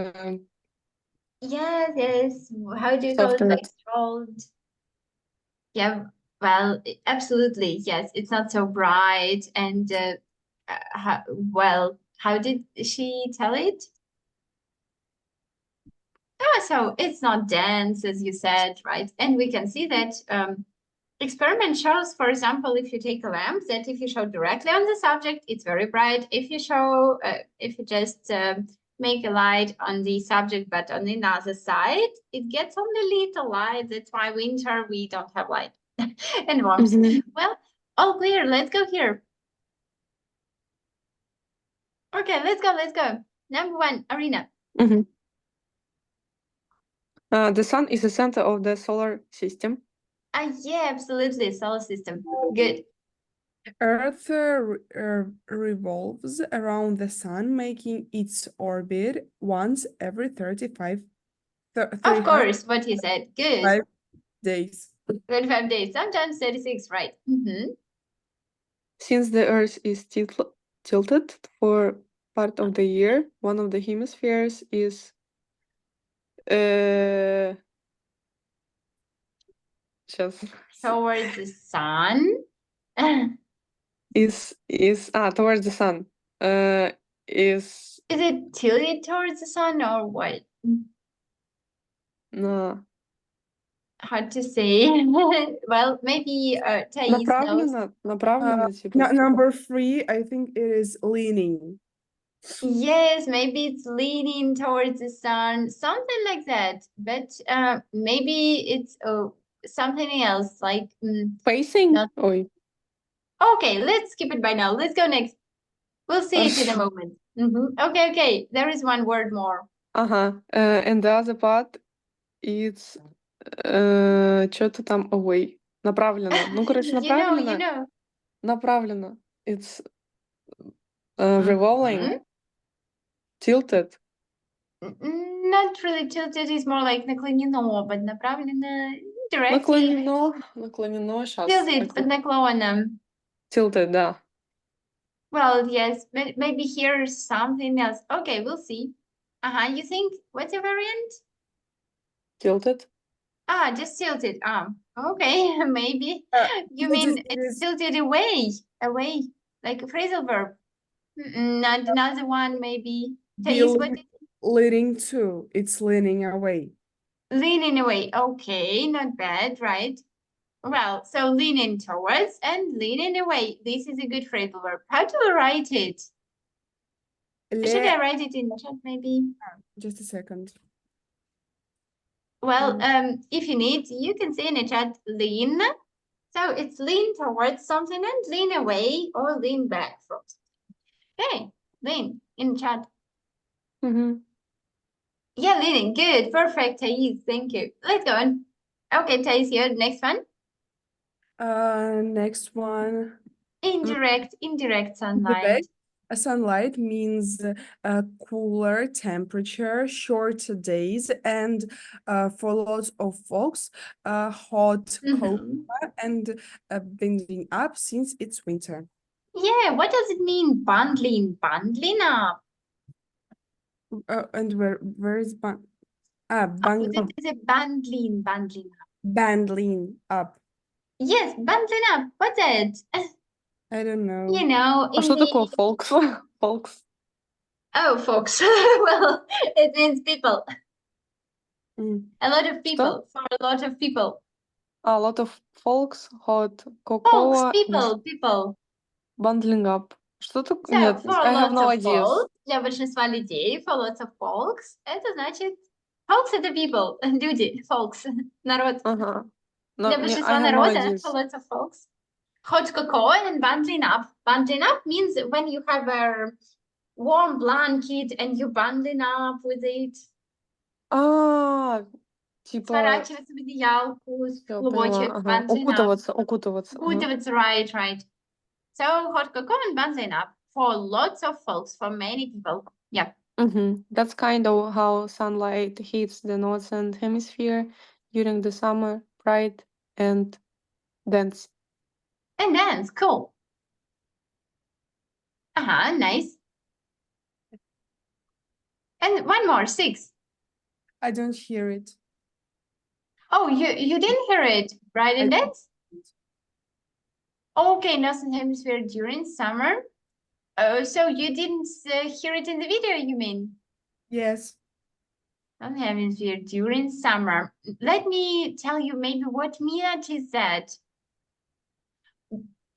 Yes. How do you call it?
softened.
Like controlled. Yeah, well, absolutely. Yes, it's not so bright. And how did she tell it? So it's not dense, as you said, right? And we can see that experiment shows, for example, if you take a lamp, that if you show directly on the subject, it's very bright. If you show, if you just make a light on the subject, but on the other side, it gets only little light. That's why winter we don't have light and warmth.
Mhm.
Well, all clear. Let's go here. Okay, let's go. Number one, Arena.
Mhm. The sun is the center of the solar system.
Yeah, absolutely. Solar system. Good.
Earth revolves around the sun, making its orbit once every 305
Of course, what he said. Good.
days.
35 days, sometimes 36, right? Mm-hmm.
Since the Earth is tilted for part of the year, one of the hemispheres is сейчас
Towards the sun.
is towards the sun. Is
Is it tilted towards the sun or what?
no,
Hard to say. Well, maybe Thais knows.
направлено типа.
Number 3, I think it is leaning.
Yes, maybe it's leaning towards the sun, something like that. But maybe it's something else, like
Facing?
not-
Ой.
Okay, let's skip it by now. Let's go next. We'll see it in a moment. Okay. There is one word more.
And the other part it's что-то там away. Направлено. Ну, короче, направлено.
You know.
Направлено. It's revolving. Tilted.
Not really tilted, it's more like наклонено, but направлено directly.
Наклонено. Сейчас.
Tilted, but наклонено.
Tilted, да.
Well, yes, but maybe here's something else. Okay, we'll see. You think, what's your variant?
Tilted.
Just tilted. Okay, maybe. You mean it's tilted away, like a phrasal verb. Not another one, maybe. Thais, what did
Leaning to, it's leaning away.
leaning away. Okay, not bad, right? Well, so leaning towards and leaning away. This is a good phrasal verb. How do I write it? Should I write it in chat maybe?
Just a second.
Well, if you need, you can say in the chat lean. So it's lean towards something and lean away or lean back from something. Okay, lean in chat.
Mm-hmm.
Yeah, leaning. Good. Perfect, Thais. Thank you. Let's go on. Okay, Thais, here. Next one.
Next one.
Indirect sunlight.
Sunlight means cooler temperature, shorter days, and for lots of folks, hot, cold, and bending up since it's winter.
Yeah, what does it mean? Bundling, bundling up.
And where is
Opposite is a bundling, bundling up.
bundling up?
Yes, bundling up. What's that?
I don't know.
You know,
А
in
что
the
такое folks? Folks.
oh, folks. Well, it means people.
Mm.
A lot of
Что?
people. For a lot of people.
A lot of folks, hot
Folks,
cocoa,
people.
bundling up. Что такое?
So,
Нет,
for
I have
lots
no
of
ideas.
folks, для большинства людей, for lots of folks, это значит folks это people, люди, folks, народ.
Ага. No,
Для
I
большинства
have no
народа,
ideas.
for lots of folks. Hot cocoa and bundling up. Bundling up means when you have a warm blanket and you bundling up with it.
Типа,
Сворачиваться в одеялку,
всё,
клубочек,
поняла, ага.
bundling up.
Укутываться. Ага.
Укутываться, right. So hot cocoa and bundling up for lots of folks, for many people. Yeah.
That's kind of how sunlight hits the northern hemisphere during the summer, bright and dense.
And dance, cool. Nice. And one more, 6.
I don't hear it.
Oh, you didn't hear it, bright and
I-
dense? Okay, northern hemisphere during summer. Oh, so you didn't hear it in the video, you mean?
Yes.
Northern hemisphere during summer. Let me tell you maybe what minute is that.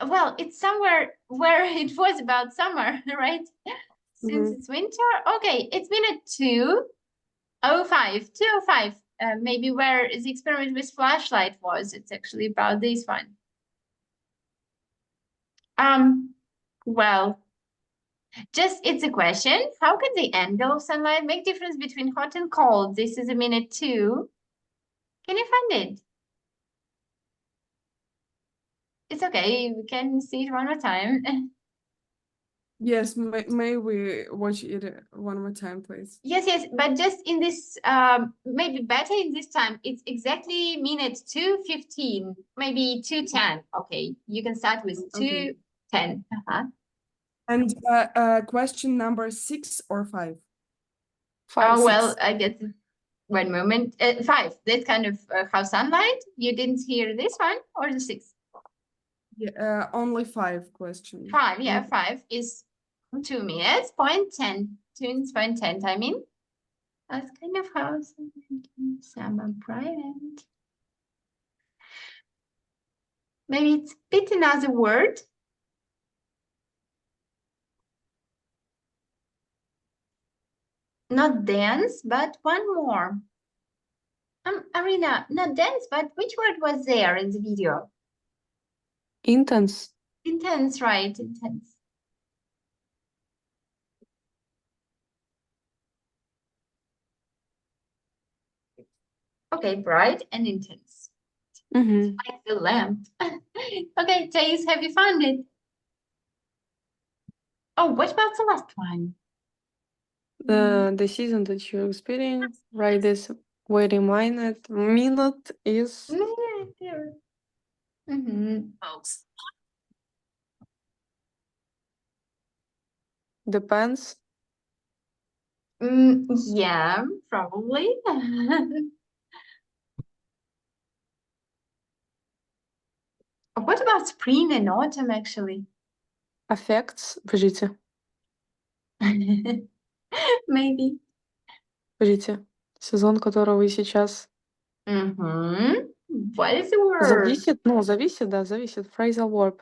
Well, it's somewhere where it was about summer, right? Since it's winter. Okay, it's minute 2:05, 2:05. Maybe where the experiment with flashlight was. It's actually about this one. Well, just it's a question. How can the angle of sunlight make difference between hot and cold? This is a minute 2. Can you find it? It's okay. We can see it one more time.
Yes, may we watch it one more time, please?
Yes, but just in this, maybe better in this time. It's exactly minute 2:15, maybe 2:10. Okay, you can start with
Okay.
2:10.
And question number 6 or 5?
5,
Oh, well,
6.
I guess one moment. 5. That's kind of how sunlight. You didn't hear this one or the 6?
Yeah, only 5 question.
5, yeah, 5 is 2 minutes, point 10. 2 minutes, point 10, I mean. That's kind of how summer private. Maybe it's a bit another word. Not dance, but one more. Arina, not dance, but which word was there in the video?
intense.
Intense, right? Intense. Okay, bright and intense. Like the lamp. Okay, Thais, have you found it? Oh, what about the last one?
The season that you're experiencing, right? This very minute is
Folks.
depends.
Yeah, probably. What about spring and autumn, actually?
Affects. Подождите.
Maybe.
Подождите. Сезон, которого вы сейчас...
What is the word?
Зависит? Ну, зависит, да, зависит. Phrasal verb.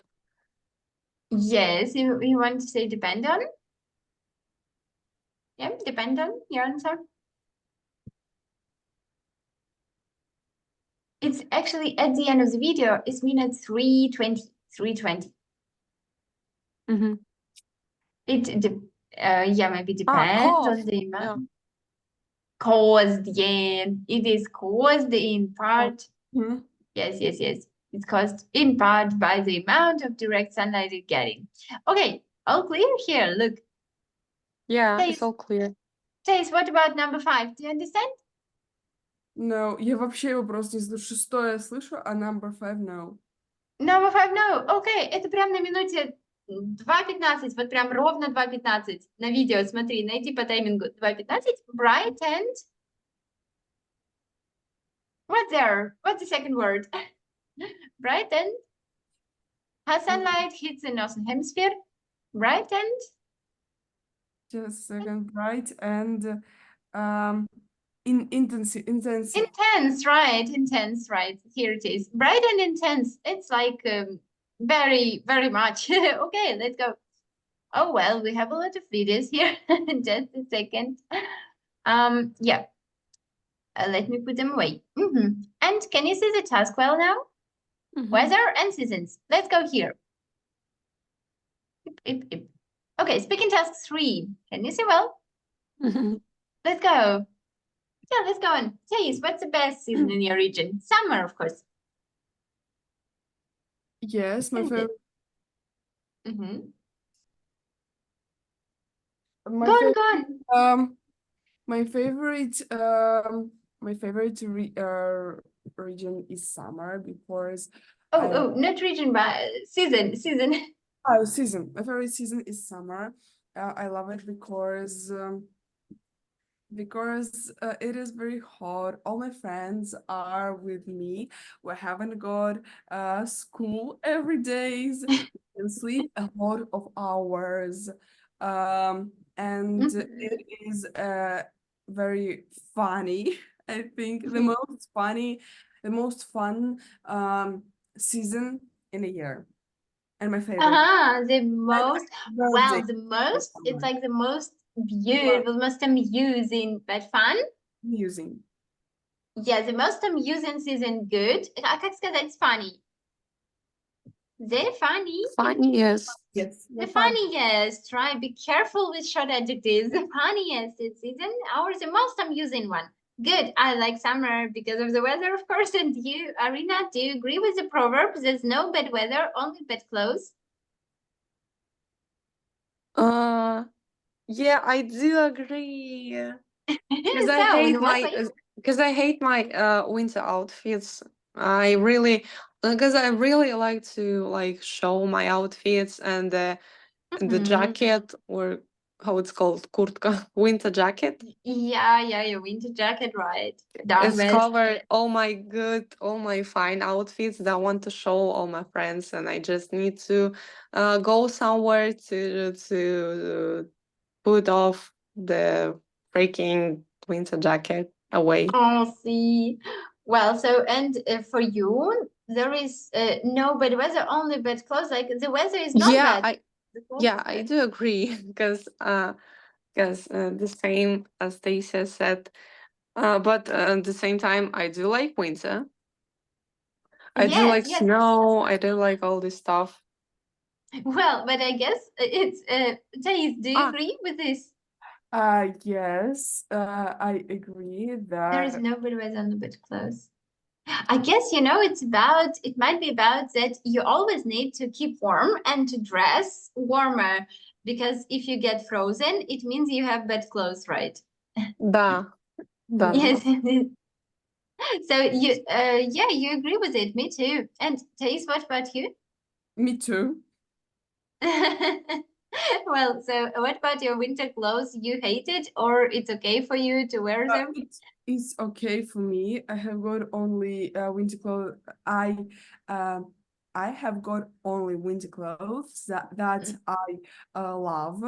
Yes, you want to say depend on? Yeah, depend on your answer. It's actually at the end of the video, it's minute 3:20. 3:20. Yeah, maybe depends on the amount.
Yeah.
Caused, yeah. It is caused in part.
Mhm.
Yes. It's caused in part by the amount of direct sunlight it's getting. Okay, all clear here, look.
Yeah,
Thais,
it's all clear.
Thais, what about number 5? Do you understand?
No, я вообще его просто не слышу. 6 я слышу, а number 5 no.
Number 5, no. Okay, это прям на минуте 2:15, вот прям ровно 2:15 на видео, смотри, найди по таймингу 2:15, bright and... What's there? What's the second word? Bright and... How sunlight hits the northern hemisphere. Bright and...
Just a second. Bright and intense.
Intense, right? Intense, right? Here it is. Bright and intense. It's like very, very much. Okay, let's go. Oh, well, we have a lot of videos here. Just a second. Yeah. Let me put them away. And can you see the task well now?
Mhm.
Weather and seasons. Let's go here. Okay, speaking task 3. Can you see well?
Mhm.
Let's go. Yeah, let's go on. Thais, what's the best season in your region? Summer, of course.
Yes, my
Isn't it?
favorite.
Mhm.
My
Go on,
favorite.
go on.
My favorite region is summer because
Oh, not region, but season.
season. My favorite season is summer. I love it because it is very hot. All my friends are with me. We haven't got school every days. We can sleep a lot of hours. And it is very funny. I think the most fun season in a year. And my favorite.
The most,
Birthday
well, the most, it's
summer.
like the most beautiful, most amusing, but fun.
Amusing.
Yeah, the most amusing season, good. Как сказать, it's funny. The funny.
Funny, yes.
Yes.
The funniest, right? Be careful with short adjectives. The funniest season, or the most amusing one. Good. I like summer because of the weather, of course. And you, Arina, do you agree with the proverb? There's no bad weather, only bad clothes.
Yeah, I do agree. Because
So, in what way?
I hate my winter outfits. Because I really like to like show my outfits and the jacket, or how it's called, kurtka, winter jacket.
Yeah, your winter jacket, right? Down
It's
vest.
covered all my fine outfits that I want to show all my friends, and I just need to go somewhere to put off the freaking winter jacket away.
Oh, see. Well, so, and for you, there is no bad weather, only bad clothes. Like the weather is not bad. The clothes is
I
bad.
do agree because the same as Stacia said, but at the same time I do like winter. I do like
Yes.
snow. I do like all this stuff.
Well, but I guess it's Thais, do you agree with this?
Yes, I agree
There is
that
no bad weather, only bad clothes. I guess, it might be about that you always need to keep warm and to dress warmer, because if you get frozen, it means you have bad clothes, right?
Да.
Yes. So you agree with it. Me too. And Thais, what about you?
me too.
Well, so what about your winter clothes? You hate it, or it's okay for you to wear them?
It's okay for me. I have got only winter clothes. I have got only winter clothes that I love.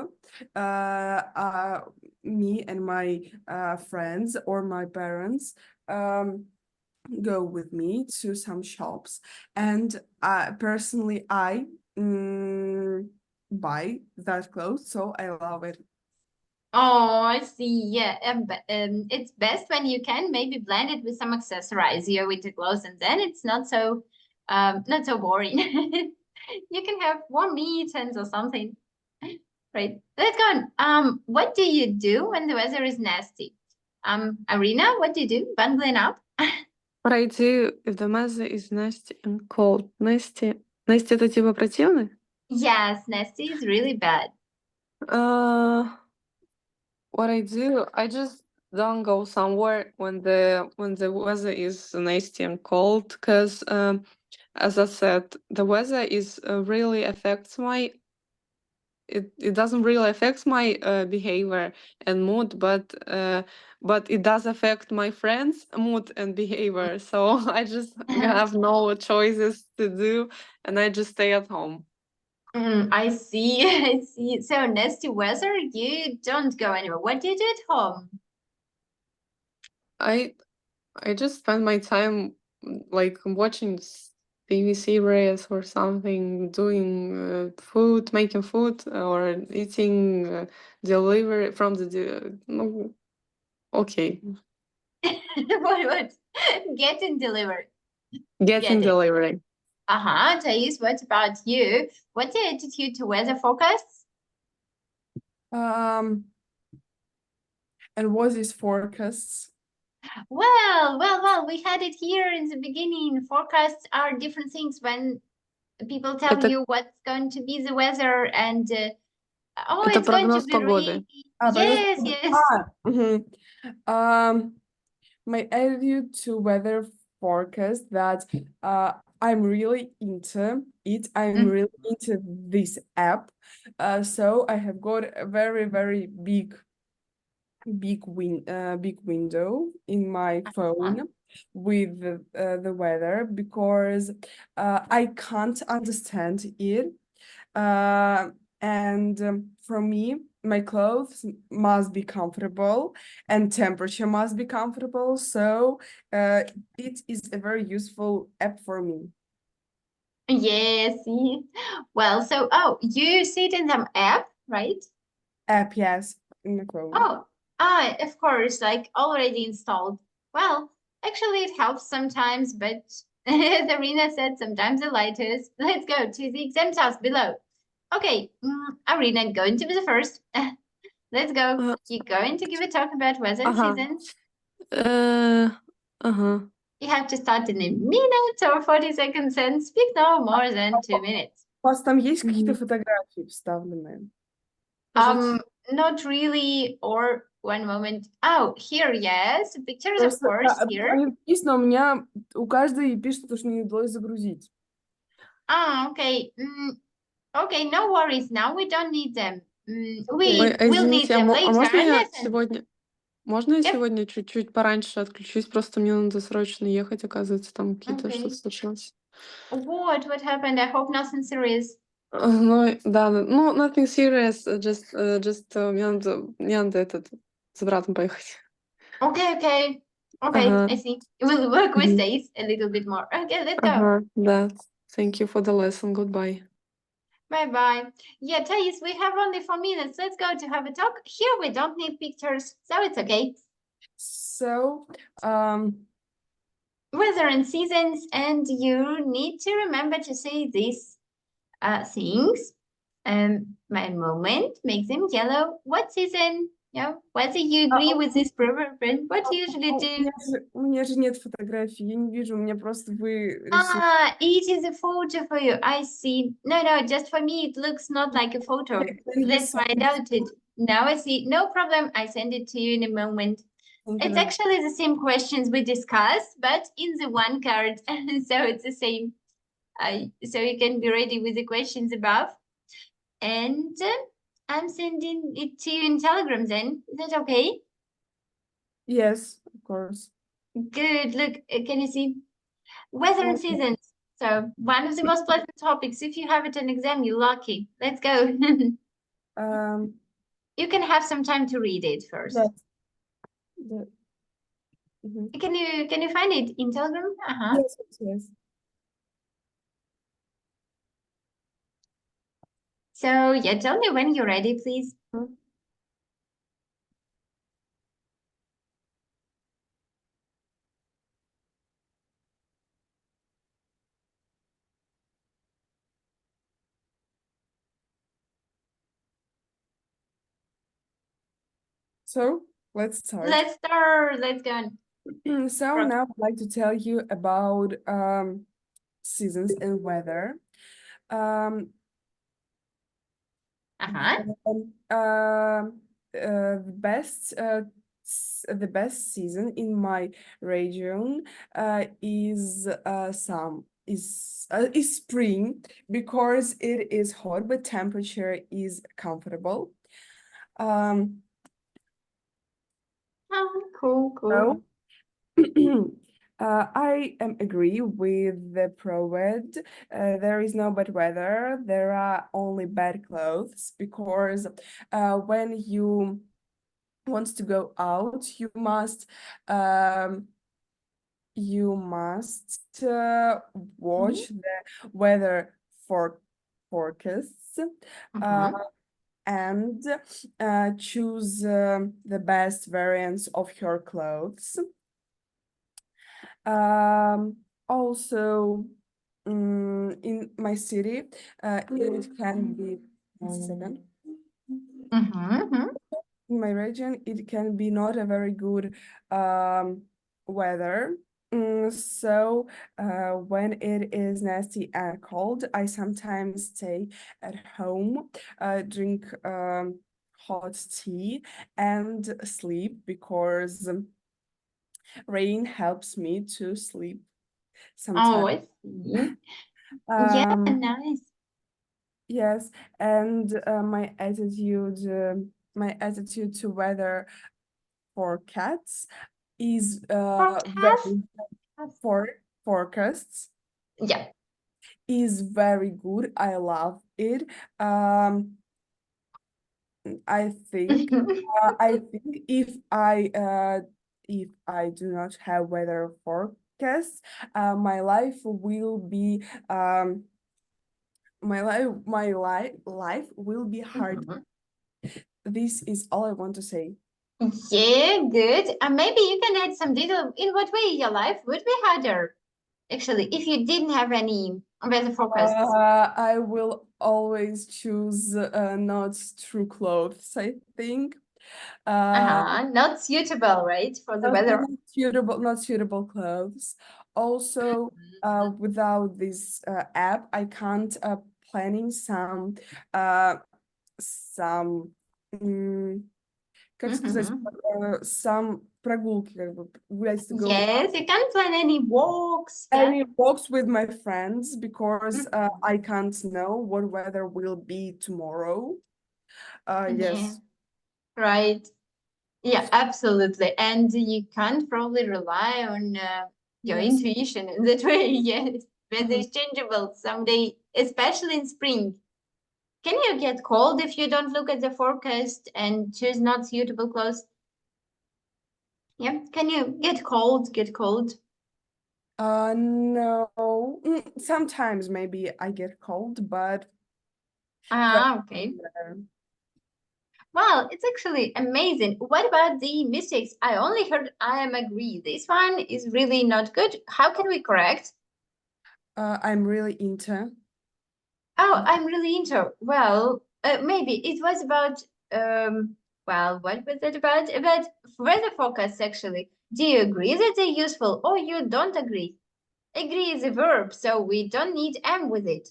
Me and my friends or my parents go with me to some shops, and personally I buy that clothes, so I love it.
Oh, I see. Yeah, it's best when you can maybe blend it with some accessorize your winter clothes, and then it's not so boring. You can have warm meetings or something. Right. Let's go on. What do you do when the weather is nasty? Arina, what do you do? Bundling up?
What I do if the weather is nasty and cold. Nasty это типа противный?
Yes, nasty is really bad.
What I do, I just don't go somewhere when the weather is nasty and cold, because as I said, the weather is really affects my it doesn't really affect my behavior and mood, but it does affect my friends' mood and behavior. So I just have no choices to do, and I just stay at home.
I see, I see. So nasty weather, you don't go anywhere. What do you do at home?
I just spend my time like watching TV series or something, doing food, making food, or eating delivery from no, okay,
What? Getting delivered.
getting delivery.
Thais, what about you? What's your attitude to weather forecasts?
And what is forecasts?
Well, we had it here in the beginning. Forecasts are different things when people tell
Это,
you what's going to be the weather and oh,
это
it's going to
прогноз
be
погоды.
rainy.
Прогноз
Yes,
погоды.
yes.
My attitude to weather forecast that I'm really into it. I'm really into this app. So I have got a very, very big window in my phone with the weather because I can't understand it. And for me, my clothes must be comfortable and temperature must be comfortable. So it is a very useful app for me.
Yes. Well, so you see it in the app, right?
App, yes, in my phone.
Of course, like already installed. Well, actually it helps sometimes, but as Arena said, sometimes the lightest. Let's go to the exam task below. Okay, Arena, going to be the first. Let's go. You're going to give a talk about weather and seasons. You have to start in a minute or 40 seconds and speak no more than 2 minutes.
У вас там есть какие-то фотографии вставленные?
Not really, or one moment. Oh, here, yes, pictures, of course, here.
Они есть, но у меня у каждой пишет, что не удалось загрузить.
Okay. Okay, no worries. Now we don't need them. We will need them later.
Можно я сегодня чуть-чуть пораньше отключусь? Просто мне надо срочно ехать, оказывается, там что-то случилось.
What happened? I hope nothing serious.
Ну, да, ну, nothing serious, just мне надо с братом поехать.
Okay, I see. We'll work with Thais a little bit more. Okay, let's go.
Да, thank you for the lesson, goodbye.
Bye-bye. Yeah, Thais, we have only 4 minutes. Let's go to have a talk. Here we don't need pictures, so it's okay.
So,
weather and seasons, and you need to remember to say these things. My moment, make them yellow. What season? Yeah, whether you agree with this proverb, what do you usually do?
У меня же нет фотографий, я не вижу, у меня просто вы
it is a photo for you. I see. No, just for me, it looks not like a photo. That's why I doubted. Now I see. No problem. I send it to you in a moment. It's actually the same questions we discussed, but in the one card. So it's the same. So you can be ready with the questions above. And I'm sending it to you in Telegram then. Is that okay?
Yes, of course.
Good. Look, can you see? Weather and seasons. So one of the most pleasant topics. If you have it in exam, you're lucky. Let's go. You can have some time to read it first. Can you find it in Telegram?
Yes.
So yeah, tell me when you're ready, please.
So let's start.
Let's go.
So now I'd like to tell you about seasons and weather. The best season in my region is is spring because it is hot, but temperature is comfortable. Um,
Oh, cool, cool.
so I am agree with the proverb. There is no bad weather. There are only bad clothes because when you want to go out, you must watch the weather forecasts uh,
Mhm.
and choose the best variants of your clothes. Also, in my city, it can be, just a second.
Mhm.
In my region, it can be not a very good weather. So when it is nasty and cold, I sometimes stay at home, drink hot tea, and sleep because rain helps me to sleep
Oh,
sometimes.
I see. Yeah,
Um,
nice.
yes, and my attitude to weather for cats is
Forecast?
very for forecasts
Yeah.
is very good. I love it. Um, I think I think if I do not have weather forecasts, my life will be my life will be hard.
Mhm.
This is all I want to say.
Yeah, good. And maybe you can add some detail in what way your life would be harder, actually, if you didn't have any weather forecasts.
I will always choose not true clothes, I think. Uh,
Not suitable, right, for the weather.
not suitable clothes. Also, without this app, I can't planning some м, как сказать,
Mhm.
some прогулки, как бы, gulять to go
Yes, you can't plan any walks, yeah?
any walks with my friends because
Mhm.
I can't know what weather will be tomorrow.
Yeah,
Yes.
right. Yeah, absolutely. And you can't probably rely on your
Yes.
intuition in that way. Yes, weather
Mhm.
is changeable someday, especially in spring. Can you get cold if you don't look at the forecast and choose not suitable clothes? Yeah, can you get cold? Get cold.
No. Sometimes maybe I get cold, but very
Okay.
rare.
Well, it's actually amazing. What about the mistakes? I only heard I am agree. This one is really not good. How can we correct?
I'm really into.
Oh, I'm really into. Well, maybe it was about well, what was it about? About weather forecasts actually. Do you agree that they're useful or you don't agree? Agree is a verb, so we don't need am with it.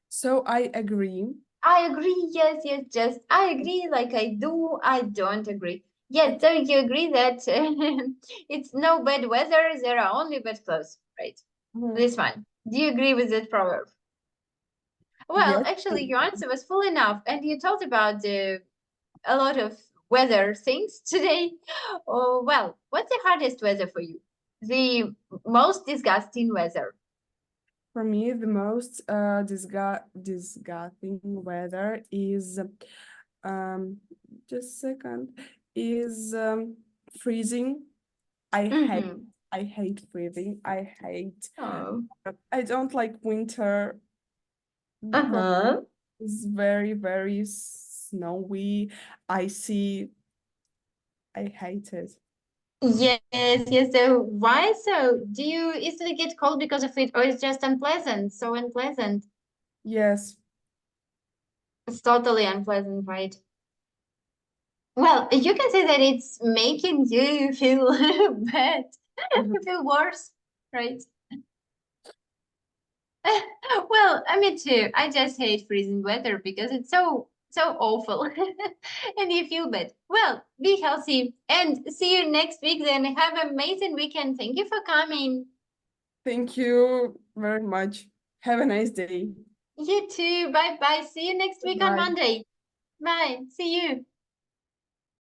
So I agree.
I agree, yes, yes, just I agree like I do, I don't agree. Yes, so you agree that it's no bad weather, there are only bad clothes, right?
Mhm.
This one. Do you agree with that proverb? Well,
Yes.
actually, your answer was full enough, and you talked about a lot of weather things today. Oh, well, what's the hardest weather for you? The most disgusting weather.
For me, the most disgusting weather is um just a second is freezing. I hate
Mm-hmm.
I hate freezing.
Oh.
I don't like winter because
Uh-huh.
it's very, very snowy, icy. I hate it.
Yes, yes. So why so? Do you easily get cold because of it, or it's just unpleasant? So unpleasant.
Yes.
It's totally unpleasant, right? Well, you can say that it's making you feel bad,
Mhm.
feel worse, right? Well, I mean too. I just hate freezing weather because it's so awful, and you feel bad. Well, be healthy and see you next week. Then have an amazing weekend. Thank you for coming.
Thank you. very much. Have a nice day.
You too. Bye bye. See you next week on
Bye.
Monday. Bye. See you.